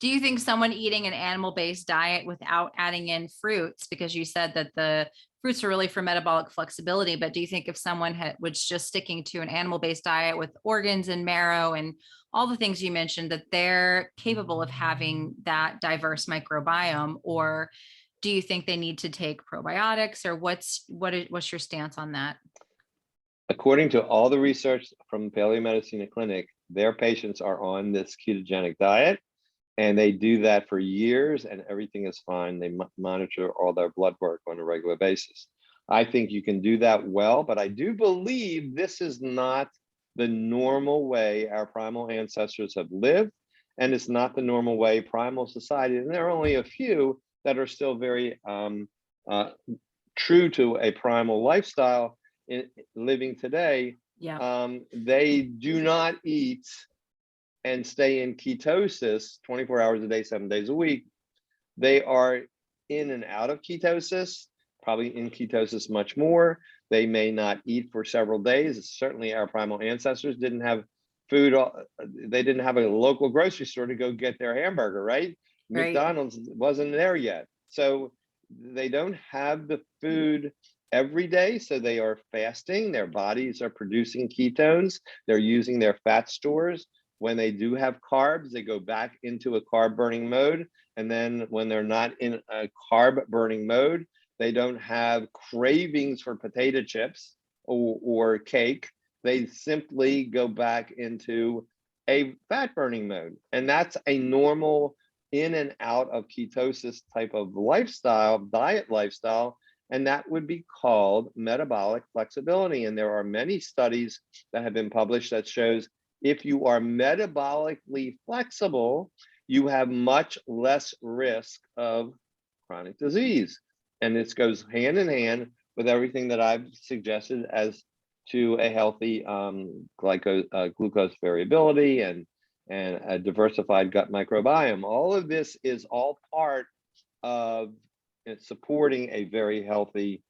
Do you think someone eating an animal-based diet without adding in fruits, because you said that the fruits are really for metabolic flexibility, but do you think if someone was just sticking to an animal-based diet with organs and marrow and all the things you mentioned, that they're capable of having that diverse microbiome? Or do you think they need to take probiotics, or what's your stance on that? According to all the research from Paleomedicine Clinic, their patients are on this ketogenic diet, and they do that for years and everything is fine. They monitor all their blood work on a regular basis. I think you can do that well, but I do believe this is not the normal way our primal ancestors have lived, and it's not the normal way primal society, and there are only a few that are still very true to a primal lifestyle living today. Yeah. They do not eat and stay in ketosis 24 hours a day, 7 days a week. They are in and out of ketosis. probably in ketosis much more. They may not eat for several days. Certainly our primal ancestors didn't have food. They didn't have a local grocery store to go get their hamburger, right? Right. McDonald's wasn't there yet. So they don't have the food every day. So they are fasting. Their bodies are producing ketones. They're using their fat stores. When they do have carbs, they go back into a carb burning mode. And then when they're not in a carb burning mode, they don't have cravings for potato chips or cake. They simply go back into a fat burning mode. And that's a normal in and out of ketosis type of lifestyle, diet lifestyle. And that would be called metabolic flexibility. And there are many studies that have been published that shows if you are metabolically flexible, you have much less risk of chronic disease. And this goes hand in hand with everything that I've suggested as to a healthy glucose variability and a diversified gut microbiome. All of this is all part of supporting a very healthy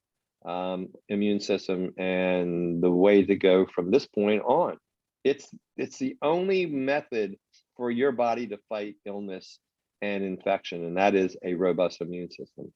immune system and the way to go from this point on. It's the only method for your body to fight illness and infection, and that is a robust immune system.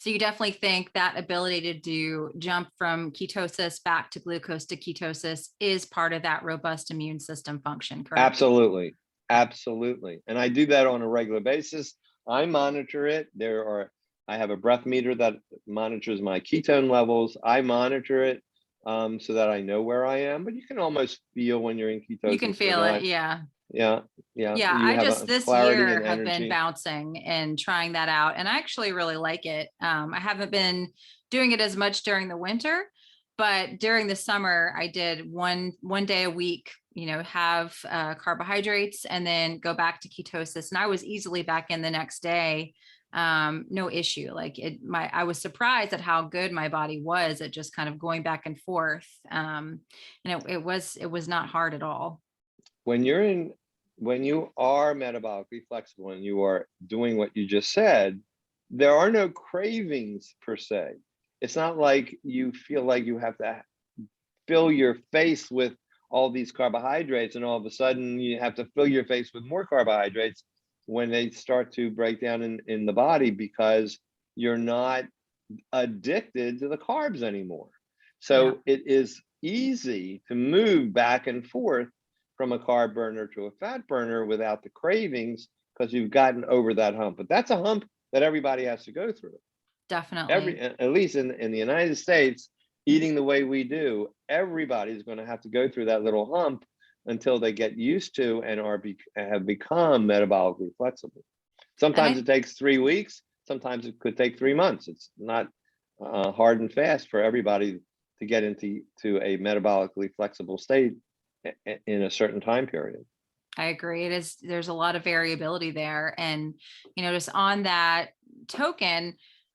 So you definitely think that ability to jump from ketosis back to glucose to ketosis is part of that robust immune system function, correct? Absolutely. Absolutely. And I do that on a regular basis. I monitor it. I have a breath meter that monitors my ketone levels. I monitor it so that I know where I am, but you can almost feel when you're in ketosis. You can feel it. Yeah. Yeah. I just this year have been bouncing and trying that out, and I actually really like it. I haven't been doing it as much during the winter, but during the summer I did one day a week, have carbohydrates and then go back to ketosis, and I was easily back in the next day. No issue. I was surprised at how good my body was at just kind of going back and forth. And it was not hard at all. When you are metabolically flexible and you are doing what you just said, there are no cravings per se. It's not like you feel like you have to fill your face with all these carbohydrates and all of a sudden you have to fill your face with more carbohydrates when they start to break down in the body, because you're not addicted to the carbs anymore. So It is easy to move back and forth from a carb burner to a fat burner without the cravings, because you've gotten over that hump. But that's a hump that everybody has to go through. Definitely. At least in the United States, eating the way we do, everybody's going to have to go through that little hump until they get used to and have become metabolically flexible. Sometimes it takes 3 weeks. Sometimes it could take 3 months. It's not hard and fast for everybody to get into a metabolically flexible state in a certain time period. I agree. There's a lot of variability there. And, just on that token,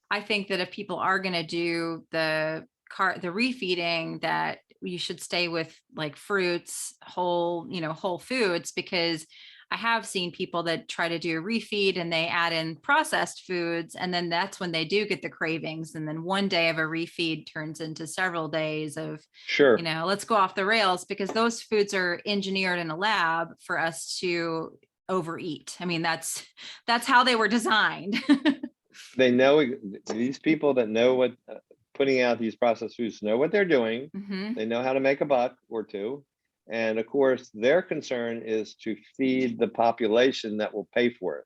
I think that if people are going to do the refeeding, that you should stay with like fruits, whole foods, because I have seen people that try to do a refeed and they add in processed foods, and then that's when they do get the cravings. And then one day of a refeed turns into several days of, let's go off the rails, because those foods are engineered in a lab for us to overeat. I mean, that's how they were designed. They know, these people that know what putting out these processed foods know what they're doing. Mm-hmm. They know how to make a buck or two. And of course, their concern is to feed the population that will pay for it.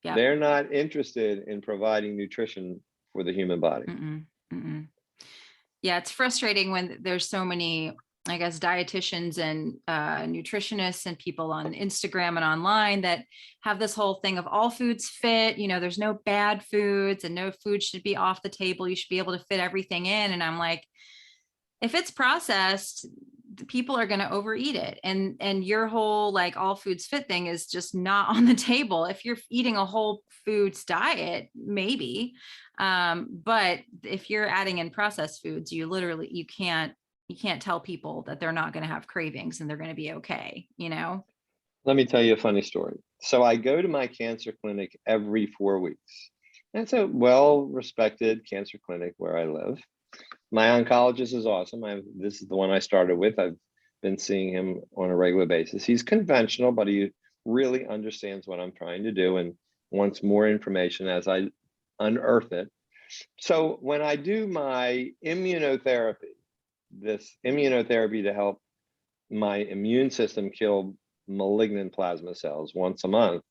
Yep. They're not interested in providing nutrition for the human body. Yeah, it's frustrating when there's so many, I guess, dietitians and nutritionists and people on Instagram and online that have this whole thing of all foods fit, there's no bad foods and no food should be off the table. You should be able to fit everything in. And I'm like, if it's processed, people are going to overeat it. And your whole like all foods fit thing is just not on the table. If you're eating a whole foods diet, maybe. But if you're adding in processed foods, you can't tell people that they're not going to have cravings and they're going to be okay. Let me tell you a funny story. So I go to my cancer clinic every 4 weeks, It's a well-respected cancer clinic where I live. My oncologist is awesome. This is the one I started with. I've been seeing him on a regular basis. He's conventional, but he really understands what I'm trying to do and wants more information as I unearth it. So when I do my immunotherapy, this immunotherapy to help my immune system kill malignant plasma cells once a month,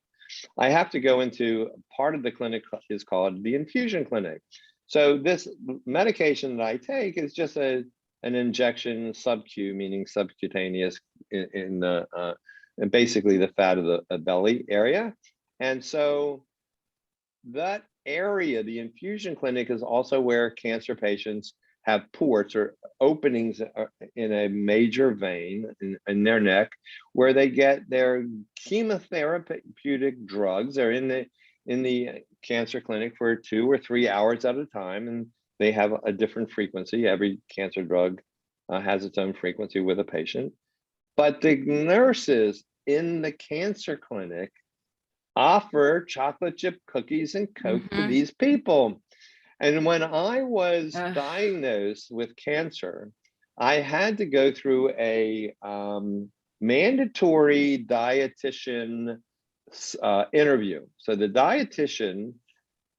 I have to go into part of the clinic is called the infusion clinic. So this medication that I take is just an injection sub-Q, meaning subcutaneous in the basically the fat of the belly area. And so that area, the infusion clinic, is also where cancer patients have ports or openings in a major vein in their neck, where they get their chemotherapeutic drugs. They're in the cancer clinic for 2 or 3 hours at a time, and they have a different frequency. Every cancer drug has its own frequency with a patient. But the nurses in the cancer clinic offer chocolate chip cookies and Coke to these people. And when I was diagnosed with cancer, I had to go through a mandatory dietitian interview. So the dietitian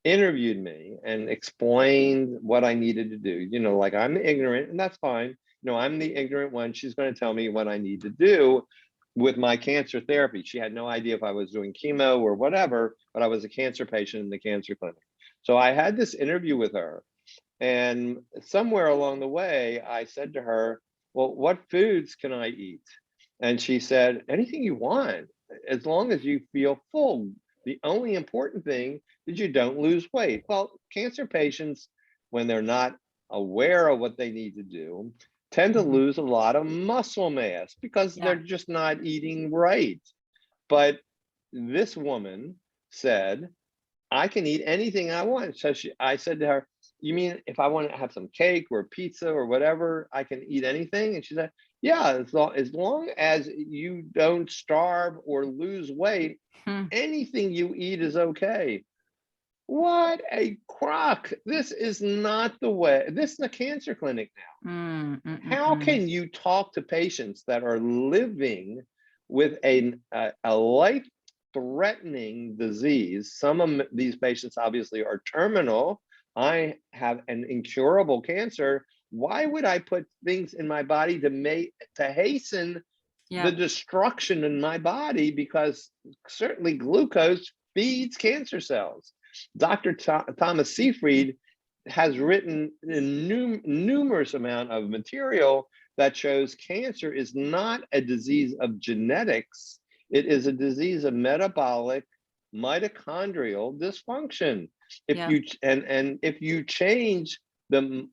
interviewed me and explained what I needed to do. You know, like, I'm ignorant, and that's fine. You know, I'm the ignorant one. She's going to tell me what I need to do with my cancer therapy. She had no idea if I was doing chemo or whatever, but I was a cancer patient in the cancer clinic. So I had this interview with her, and somewhere along the way, I said to her, well, what foods can I eat? And she said, anything you want, as long as you feel full. The only important thing is you don't lose weight. Well, cancer patients, when they're not aware of what they need to do, tend to lose a lot of muscle mass because they're just not eating right. But this woman said, I can eat anything I want. So I said to her, you mean if I want to have some cake or pizza or whatever, I can eat anything? And she said, yeah, as long as you don't starve or lose weight, anything you eat is okay. What a crock. This is not the way. This is a cancer clinic now. How can you talk to patients that are living with a life-threatening disease? Some of these patients obviously are terminal. I have an incurable cancer. Why would I put things in my body to hasten the destruction in my body? Because certainly glucose feeds cancer cells. Dr. Thomas Seyfried has written a numerous amount of material that shows cancer is not a disease of genetics. It is a disease of metabolic mitochondrial dysfunction. If you change the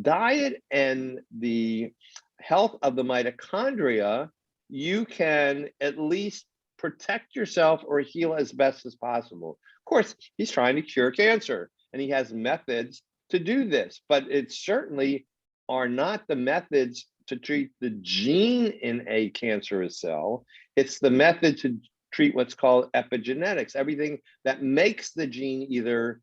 diet and the health of the mitochondria, you can at least protect yourself or heal as best as possible. Of course, he's trying to cure cancer, and he has methods to do this, but it certainly are not the methods to treat the gene in a cancerous cell. It's the method to treat what's called epigenetics, everything that makes the gene either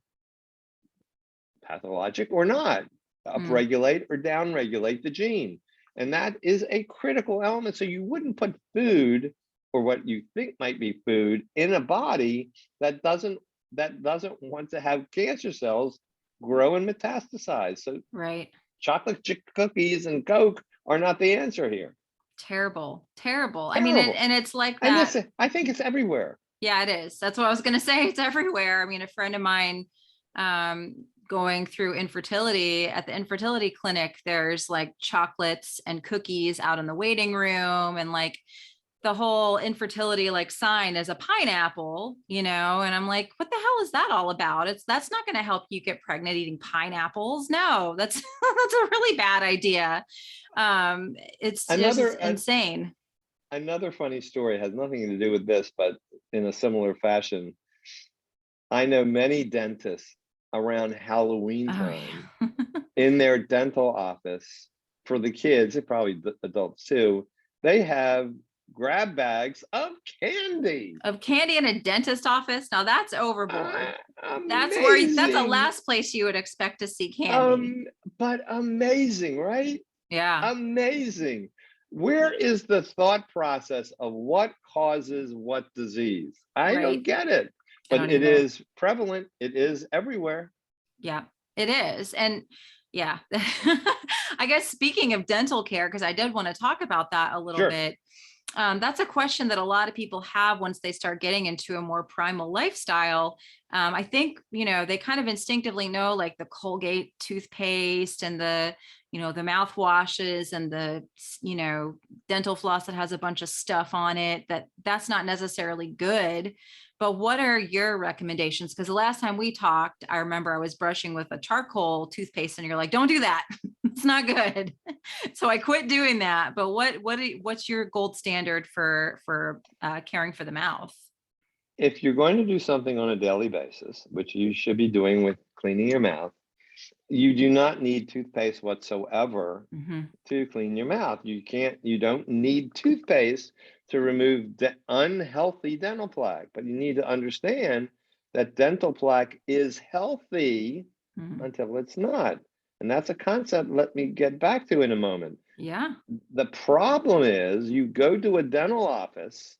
pathologic or not, upregulate or downregulate the gene. And that is a critical element. So you wouldn't put food, or what you think might be food, in a body that doesn't want to have cancer cells grow and metastasize. So chocolate chip cookies and Coke are not the answer here. Terrible. I mean, and it's like that. And I think it's everywhere. Yeah, it is. That's what I was going to say. It's everywhere. I mean, a friend of mine going through infertility, at the infertility clinic, there's like chocolates and cookies out in the waiting room, and like the whole infertility like sign is a pineapple, you know, and I'm like, what the hell is that all about? That's not going to help you get pregnant eating pineapples. No, that's a really bad idea. It's just insane. Another funny story has nothing to do with this, but in a similar fashion, I know many dentists around Halloween time in their dental office for the kids, and probably adults too, they have grab bags of candy. In a dentist office. Now that's overboard. That's the Amazing. last place you would expect to see candy. But amazing, right? Yeah. Amazing. Where is the thought process of what causes what disease? I don't Right. get it, I but don't it either. is prevalent. It is everywhere. Yeah, it is. And yeah, I guess speaking of dental care, because I did want to talk about that a little Sure. bit. That's a question that a lot of people have once they start getting into a more primal lifestyle. I think, they kind of instinctively know, like the Colgate toothpaste and the mouthwashes and the dental floss that has a bunch of stuff on it, that's not necessarily good. But what are your recommendations? Because the last time we talked, I remember I was brushing with a charcoal toothpaste and you're like, don't do that. It's not good. So I quit doing that. But what's your gold standard for caring for the mouth? If you're going to do something on a daily basis, which you should be doing with cleaning your mouth, you do not need toothpaste whatsoever Mm-hmm. to clean your mouth. You don't need toothpaste to remove unhealthy dental plaque, but you need to understand that dental plaque is healthy Mm-hmm. until it's not. And that's a concept let me get back to in a moment. Yeah. The problem is you go to a dental office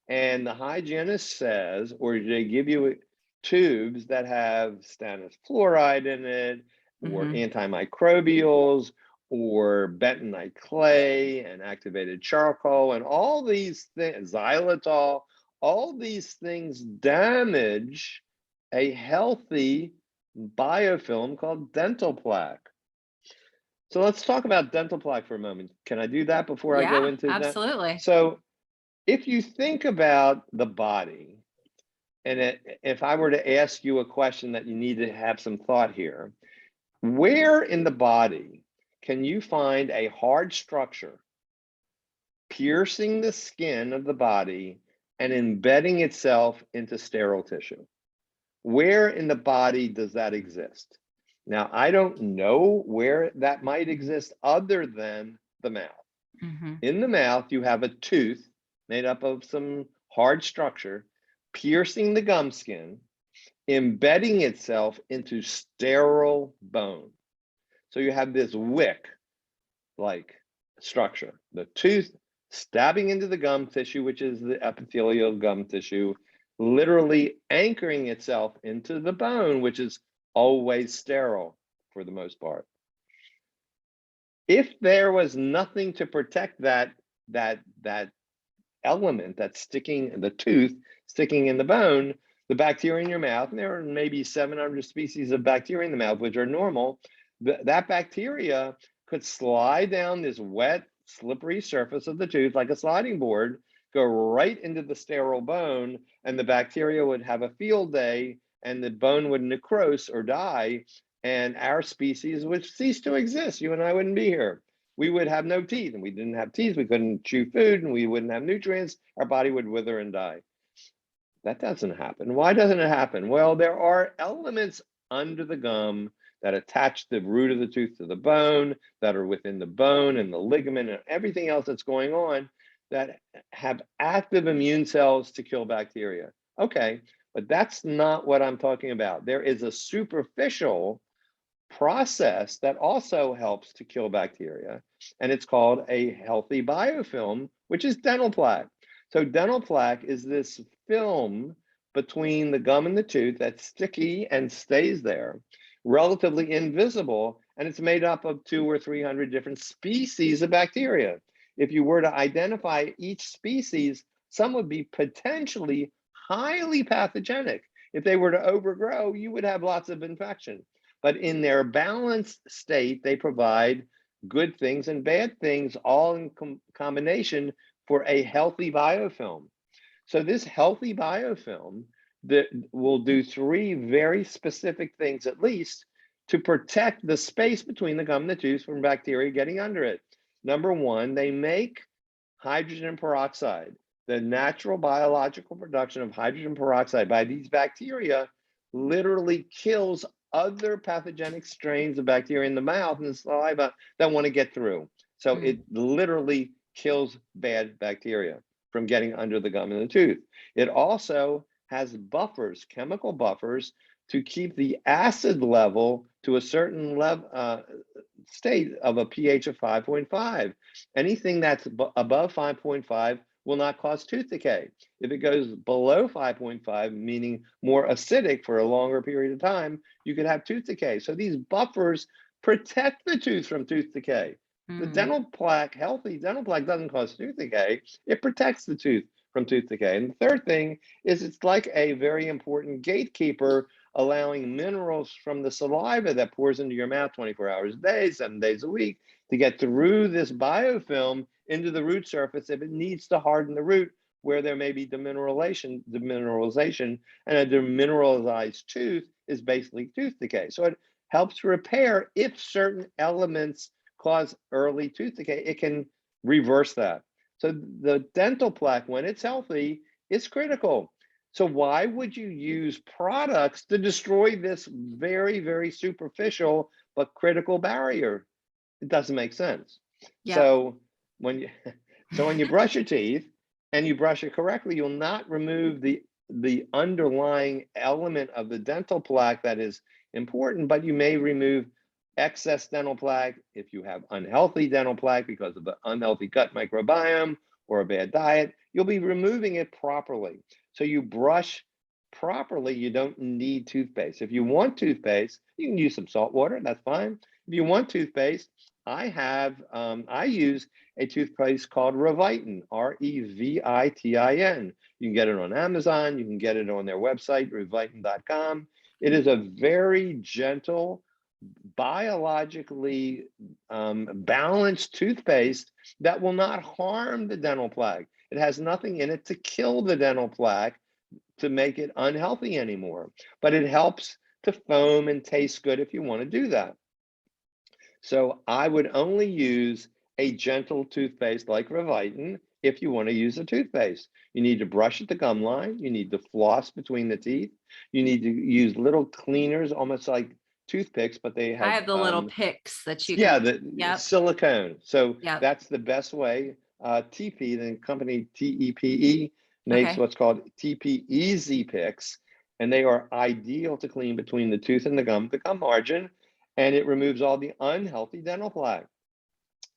and the hygienist says, or they give you tubes that have stannous fluoride in it, or Mm-hmm. antimicrobials, or bentonite clay and activated charcoal, and all these things, xylitol, all these things damage a healthy biofilm called dental plaque. So let's talk about dental plaque for a moment. Can I do that before I go Yeah, into that? absolutely. So if you think about the body, and if I were to ask you a question that you need to have some thought here, where in the body can you find a hard structure piercing the skin of the body and embedding itself into sterile tissue? Where in the body does that exist? Now, I don't know where that might exist other than the mouth. Mm-hmm. In the mouth, you have a tooth made up of some hard structure, piercing the gum skin, embedding itself into sterile bone. So you have this wick-like structure. The tooth stabbing into the gum tissue, which is the epithelial gum tissue, literally anchoring itself into the bone, which is always sterile for the most part. If there was nothing to protect that element that's sticking, the tooth sticking in the bone, the bacteria in your mouth, and there are maybe 700 species of bacteria in the mouth, which are normal, that bacteria could slide down this wet, slippery surface of the tooth like a sliding board, go right into the sterile bone, and the bacteria would have a field day, and the bone would necrose or die, and our species would cease to exist. You and I wouldn't be here. We would have no teeth, and we didn't have teeth. We couldn't chew food, and we wouldn't have nutrients. Our body would wither and die. That doesn't happen. Why doesn't it happen? Well, there are elements under the gum that attach the root of the tooth to the bone, that are within the bone and the ligament and everything else that's going on, that have active immune cells to kill bacteria. Okay, but that's not what I'm talking about. There is a superficial process that also helps to kill bacteria, and it's called a healthy biofilm, which is dental plaque. So dental plaque is this film between the gum and the tooth that's sticky and stays there, relatively invisible, and it's made up of 200 or 300 different species of bacteria. If you were to identify each species, some would be potentially highly pathogenic. If they were to overgrow, you would have lots of infection. But in their balanced state, they provide good things and bad things all in combination for a healthy biofilm. So this healthy biofilm that will do 3 very specific things, at least, to protect the space between the gum and the tooth from bacteria getting under it. Number 1, they make hydrogen peroxide. The natural biological production of hydrogen peroxide by these bacteria literally kills other pathogenic strains of bacteria in the mouth and the saliva that want to get through. So it literally kills bad bacteria. from getting under the gum and the tooth. It also has buffers, chemical buffers, to keep the acid level to a certain level state of a pH of 5.5. Anything that's above 5.5 will not cause tooth decay. If it goes below 5.5, meaning more acidic for a longer period of time, you could have tooth decay. So these buffers protect the tooth from tooth decay. The dental plaque, healthy dental plaque, doesn't cause tooth decay. It protects the tooth from tooth decay. And the third thing is it's like a very important gatekeeper, allowing minerals from the saliva that pours into your mouth 24 hours a day, 7 days a week, to get through this biofilm into the root surface if it needs to harden the root, where there may be demineralization, and a demineralized tooth is basically tooth decay. So it helps repair if certain elements cause early tooth decay. It can reverse that. So the dental plaque, when it's healthy, is critical. So why would you use products to destroy this very, very superficial but critical barrier? It doesn't make sense. Yeah. So when you brush your teeth and you brush it correctly, you'll not remove the underlying element of the dental plaque that is important, but you may remove excess dental plaque if you have unhealthy dental plaque because of the unhealthy gut microbiome or a bad diet. You'll be removing it properly. So you brush properly, you don't need toothpaste. If you want toothpaste, you can use some salt water, that's fine. If you want toothpaste, I use a toothpaste called Revitin, Revitin. You can get it on Amazon, you can get it on their website, revitin.com. It is a very gentle, biologically balanced toothpaste that will not harm the dental plaque. It has nothing in it to kill the dental plaque, to make it unhealthy anymore, but it helps to foam and taste good if you want to do that. So I would only use a gentle toothpaste like Revitin if you want to use a toothpaste. You need to brush at the gum line, you need to floss between the teeth, you need to use little cleaners, almost like toothpicks, but they have— I have the little picks that you yeah, can— the silicone. So Yep. that's the best way. TP, the company TEPE, makes Okay. what's called TP Easy Picks, and they are ideal to clean between the tooth and the gum margin, and it removes all the unhealthy dental plaque.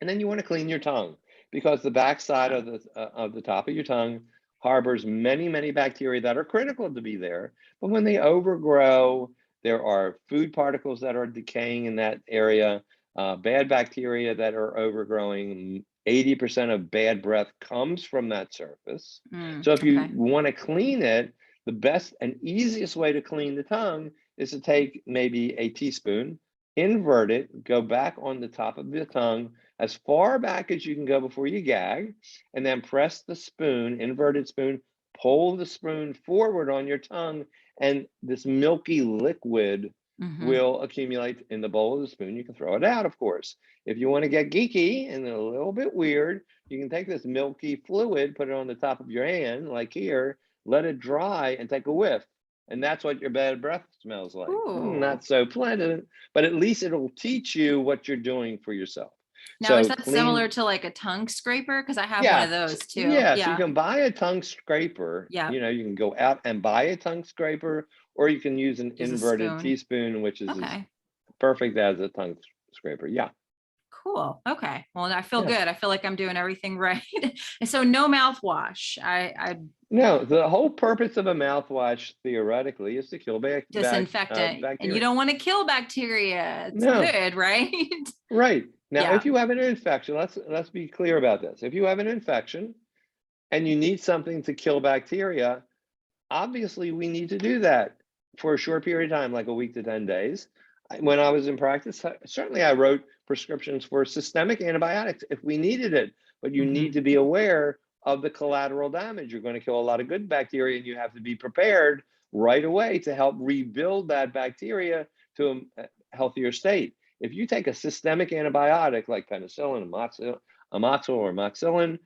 And then you want to clean your tongue, because the backside of the top of your tongue harbors many, many bacteria that are critical to be there. But when they overgrow, there are food particles that are decaying in that area, bad bacteria that are overgrowing. 80% of bad breath comes from that surface. So if you want to clean it, the best and easiest way to clean the tongue is to take maybe a teaspoon, invert it, go back on the top of the tongue as far back as you can go before you gag, and then press the spoon, inverted spoon, pull the spoon forward on your tongue, and this milky liquid will accumulate in the bowl of the spoon. You can throw it out, of course. If you want to get geeky and a little bit weird, you can take this milky fluid, put it on the top of your hand, like here, let it dry, and take a whiff. And that's what your bad breath smells like. Not so pleasant, but at least it'll teach you what you're doing for yourself. Now, so is that similar to like a tongue scraper? Because I have one of those too. Yeah, so you can buy a tongue scraper. Yeah. You know, you can go out and buy a tongue scraper, or you can use an inverted teaspoon, which is as perfect as a tongue scraper. Yeah. Cool. Okay. Well, I feel good. I feel like I'm doing everything right. And so no mouthwash. No, the whole purpose of a mouthwash theoretically is to kill disinfectant. bacteria. And you don't want to kill bacteria. It's good, right? Right. Now, if you have an infection, let's be clear about this. If you have an infection and you need something to kill bacteria, obviously we need to do that for a short period of time, like a week to 10 days. When I was in practice, certainly I wrote prescriptions for systemic antibiotics if we needed it, but you need to be aware of the collateral damage. You're going to kill a lot of good bacteria, and you have to be prepared right away to help rebuild that bacteria to a healthier state. If you take a systemic antibiotic like penicillin, Amaxil, or Moxilin,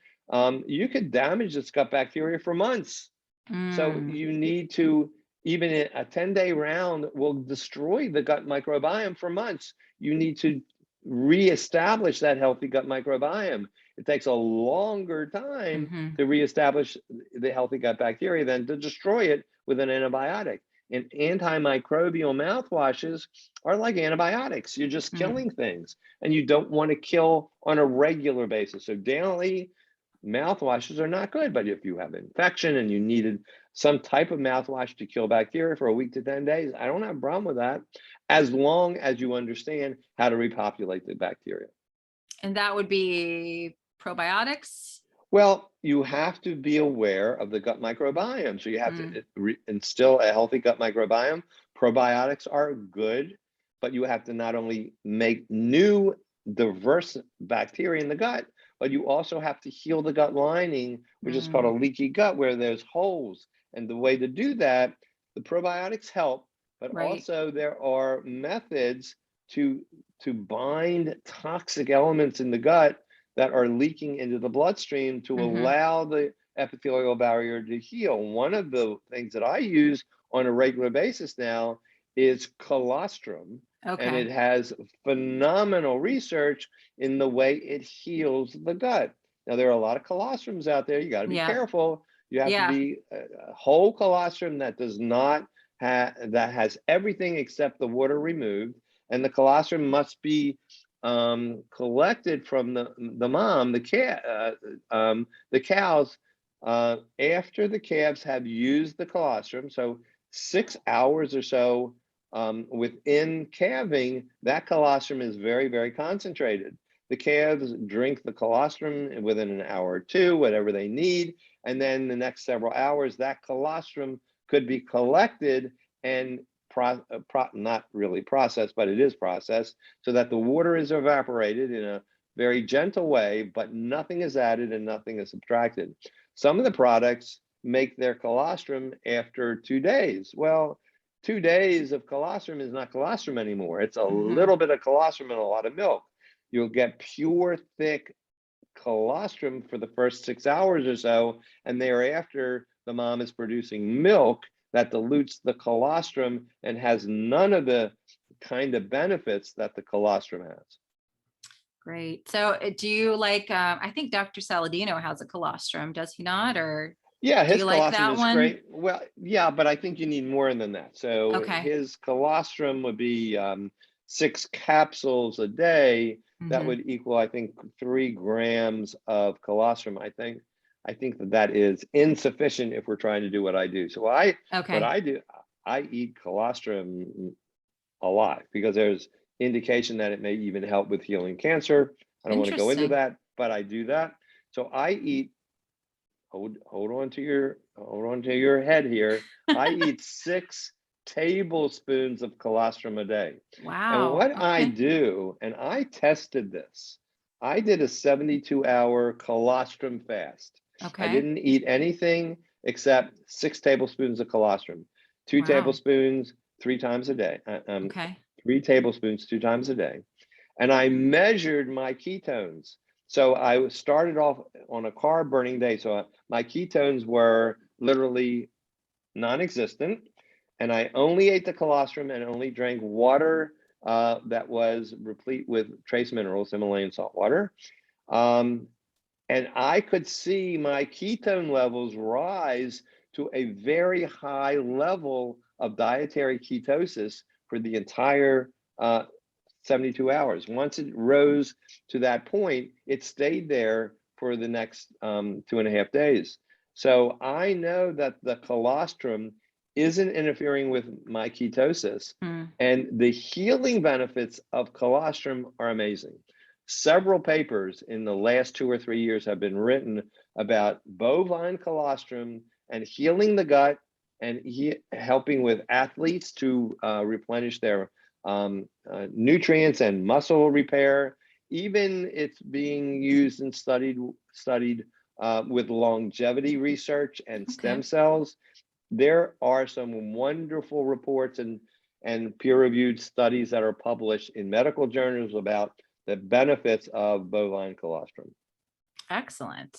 you could damage this gut bacteria for months. So you need to, even a 10-day round will destroy the gut microbiome for months. You need to reestablish that healthy gut microbiome. It takes a longer time Hmm. to reestablish the healthy gut bacteria than to destroy it with an antibiotic. And antimicrobial mouthwashes are like antibiotics. You're just Mm. killing things, and you don't want to kill on a regular basis. So daily mouthwashes are not good. But if you have an infection and you needed some type of mouthwash to kill bacteria for a week to 10 days, I don't have a problem with that, as long as you understand how to repopulate the bacteria. And that would be probiotics. Well, you have to be aware of the gut microbiome. So you have Mm. to instill a healthy gut microbiome. Probiotics are good, but you have to not only make new diverse bacteria in the gut, but you also have to heal the gut lining, which is called a Mm. leaky gut, where there's holes. And the way to do that, the probiotics help, but Right. also there are methods to bind toxic elements in the gut that are leaking into the bloodstream to Hmm. allow the epithelial barrier to heal. One of the things that I use on a regular basis now is colostrum, and it Okay. has phenomenal research in the way it heals the gut. Now, there are a lot of colostrums out there. You got to be Yeah. careful. You have to Yeah. be a whole colostrum that does not that has everything except the water removed, and the colostrum must be collected from the mom, the cows, after the calves have used the colostrum. So 6 hours or so within calving, that colostrum is very, very concentrated. The calves drink the colostrum within an hour or two, whatever they need, and then the next several hours, that colostrum could be collected and not really processed, but it is processed so that the water is evaporated in a very gentle way, but nothing is added and nothing is subtracted. Some of the products make their colostrum after 2 days. Well, 2 days of colostrum is not colostrum anymore. It's a Hmm. little bit of colostrum and a lot of milk. You'll get pure, thick colostrum for the first 6 hours or so, and thereafter, the mom is producing milk that dilutes the colostrum and has none of the kind of benefits that the colostrum has. Great. So do you like, I think Dr. Saladino has a colostrum, does he not? Or Yeah, do his you like colostrum that is one? great. Well, yeah, but I think you need more than that. So Okay. his colostrum would be 6 capsules a day. That Hmm. would equal, I think, 3 grams of colostrum. I think that that is insufficient if we're trying to do what I do. So what Okay. I do, I eat colostrum a lot because there's indication that it may even help with healing cancer. I don't want to go into Interesting. that, but I do that. So I eat hold on to your head here. I eat 6 tablespoons of colostrum a day. And Wow. what I Okay. do, and I tested this, I did a 72-hour colostrum fast. I Okay. didn't eat anything except 6 tablespoons of colostrum, two Wow. tablespoons 3 times a day, 3 tablespoons 2 times a day, and I measured my ketones. So I started off on a carb burning day. So my ketones were literally non-existent, and I only ate the colostrum and only drank water that was replete with trace minerals, Himalayan salt water. Um, and I could see my ketone levels rise to a very high level of dietary ketosis for the entire 72 hours. Once it rose to that point, it stayed there for the next 2.5 days. So I know that the colostrum isn't interfering with my ketosis, Mm. and the healing benefits of colostrum are amazing. Several papers in the last 2 or 3 years have been written about bovine colostrum and healing the gut and helping with athletes to replenish their nutrients and muscle repair. Even it's being used and studied with longevity research and stem Okay. cells. There are some wonderful reports and peer-reviewed studies that are published in medical journals about the benefits of bovine colostrum. Excellent.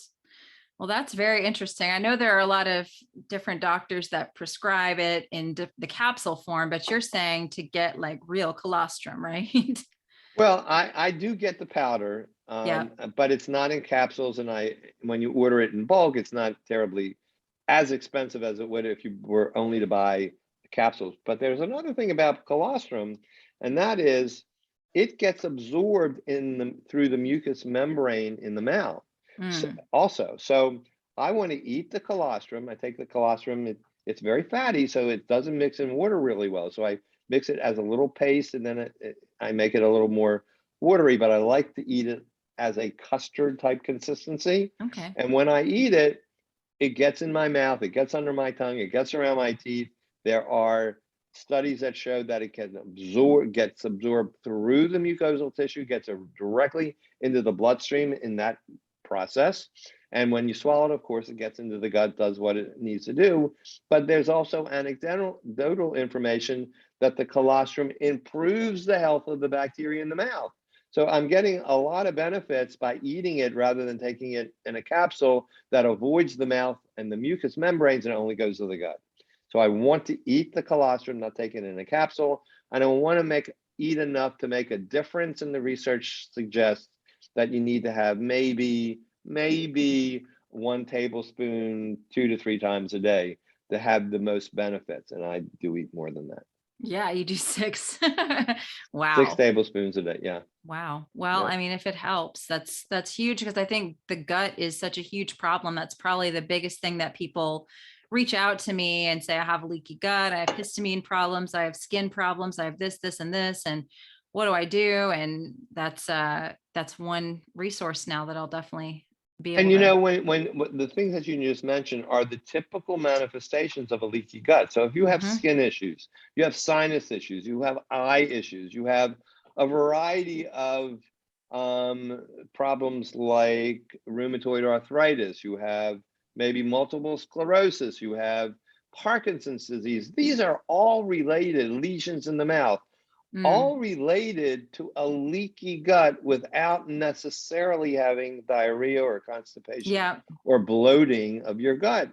Well, that's very interesting. I know there are a lot of different doctors that prescribe it in the capsule form, but you're saying to get like real colostrum, right? Well, I do get the powder. Yeah. But it's not in capsules. And when you order it in bulk, it's not terribly as expensive as it would if you were only to buy capsules. But there's another thing about colostrum, and that is it gets absorbed through the mucous membrane in the mouth. So I want to eat the colostrum. I take the colostrum. It's very fatty, so it doesn't mix in water really well. So I mix it as a little paste, and then I make it a little more watery. But I like to eat it as a custard type consistency. Okay. And when I eat it, it gets in my mouth, it gets under my tongue, it gets around my teeth. There are studies that show that it gets absorbed through the mucosal tissue, gets directly into the bloodstream in that process. And when you swallow it, of course, it gets into the gut, does what it needs to do. But there's also anecdotal information that the colostrum improves the health of the bacteria in the mouth. So I'm getting a lot of benefits by eating it rather than taking it in a capsule that avoids the mouth and the mucous membranes and it only goes to the gut. So I want to eat the colostrum, not take it in a capsule. And I want to eat enough to make a difference. And the research suggests that you need to have maybe 1 tablespoon 2 to 3 times a day to have the most benefits. And I do eat more than that. Yeah, you do 6. Wow. 6 tablespoons a day. Yeah. Wow. Well, Yeah. I mean, if it helps, that's huge, because I think the gut is such a huge problem. That's probably the biggest thing that people reach out to me and say, I have a leaky gut, I have histamine problems, I have skin problems, I have this, and this, and what do I do? And that's one resource now that I'll definitely be able And to. you know, when the things that you just mentioned are the typical manifestations of a leaky gut. So if you have skin issues, you have sinus issues, you have eye issues, you have a variety of problems like rheumatoid arthritis, you have maybe multiple sclerosis, you have Parkinson's disease. These are all related, lesions in the mouth, all related to a leaky gut without necessarily having diarrhea or constipation or bloating of your gut.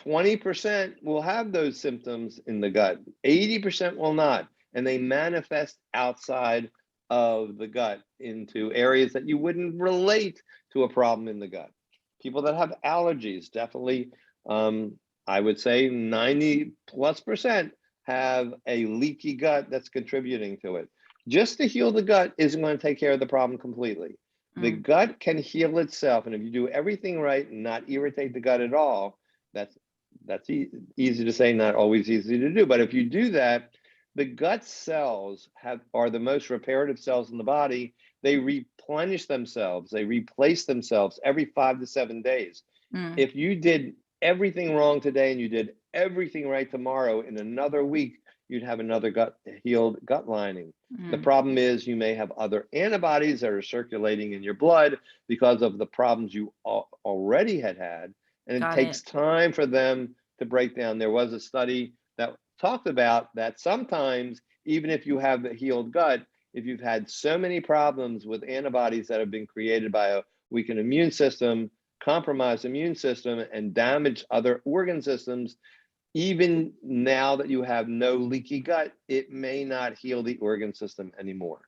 20% will have those symptoms in the gut, 80% will not, and they manifest outside of the gut into areas that you wouldn't relate to a problem in the gut. People that have allergies, definitely, I would say 90+% have a leaky gut that's contributing to it. Just to heal the gut isn't going to take care of the problem completely. The gut can heal itself, and if you do everything right and not irritate the gut at all, that's easy to say, not always easy to do. But if you do that, the gut cells are the most reparative cells in the body. They replenish themselves, they replace themselves every 5 to 7 days. If you did everything wrong today and you did everything right tomorrow, in another week, you'd have another healed gut lining. The problem is you may have other antibodies that are circulating in your blood because of the problems you already had. And it takes time for them to break down. There was a study that talked about that sometimes, even if you have the healed gut, if you've had so many problems with antibodies that have been created by a weakened immune system, compromised immune system, and damaged other organ systems, even now that you have no leaky gut, it may not heal the organ system anymore.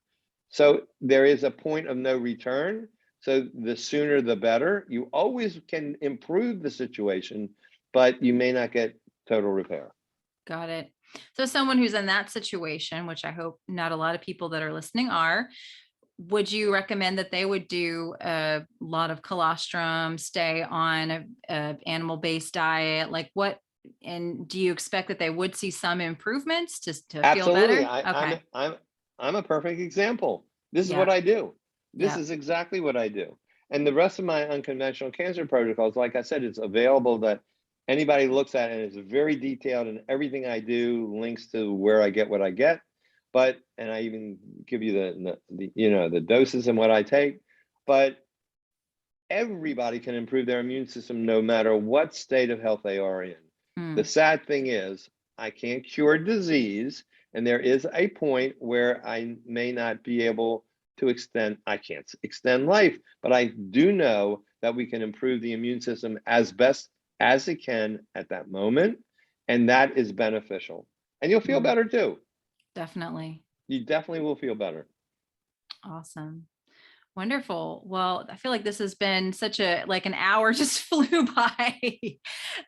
So there is a point of no return. So the sooner the better. You always can improve the situation, but you may not get total repair. Got it. So someone who's in that situation, which I hope not a lot of people that are listening are, would you recommend that they would do a lot of colostrum, stay on a animal-based diet? Like what, and do you expect that they would see some improvements to feel better? Okay. I'm a perfect example. This is what I do. This is exactly what I do. And the rest of my unconventional cancer protocols, like I said, it's available that anybody looks at, and it's very detailed, and everything I do links to where I get what I get. And I even give you the doses and what I take. But everybody can improve their immune system no matter what state of health they are in. The sad thing is, I can't cure disease, and there is a point where I may not be able to I can't extend life, but I do know that we can improve the immune system as best as it can at that moment, and that is beneficial. And you'll feel better too. Definitely. You definitely will feel better. Awesome. Wonderful. Well, I feel like this has been such a, like an hour just flew by.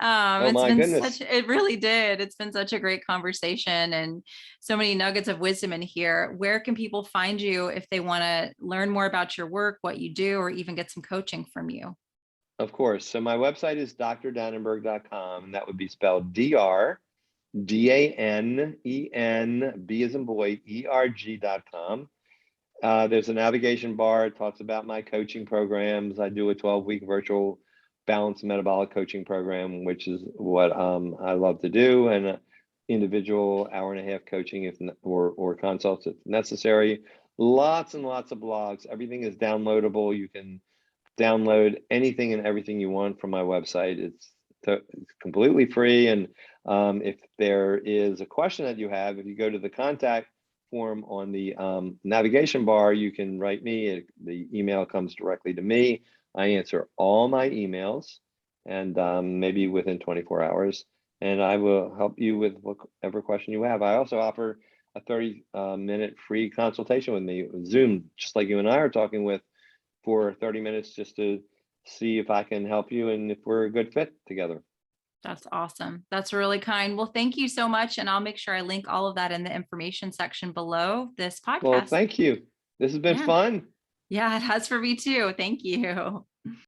Oh It's my been goodness. such, it really did. It's been such a great conversation and so many nuggets of wisdom in here. Where can people find you if they want to learn more about your work, what you do, or even get some coaching from you? Of course. So my website is drdanenberg.com, and that would be spelled D-R-D-A-N-E-N, B as in boy, E-R-G.com. There's a navigation bar. It talks about my coaching programs. I do a 12-week virtual balanced metabolic coaching program, which is what I love to do, and individual hour-and-a-half coaching or consults if necessary. Lots and lots of blogs. Everything is downloadable. You can download anything and everything you want from my website. It's completely free. And if there is a question that you have, if you go to the contact form on the navigation bar, you can write me. The email comes directly to me. I answer all my emails, and maybe within 24 hours, and I will help you with whatever question you have. I also offer a 30-minute free consultation with me, Zoom, just like you and I are talking with, for 30 minutes, just to see if I can help you and if we're a good fit together. That's awesome. That's really kind. Well, thank you so much. And I'll make sure I link all of that in the information section below this Well, podcast. thank you. This has been Yeah. fun. Yeah, it has for me too. Thank you.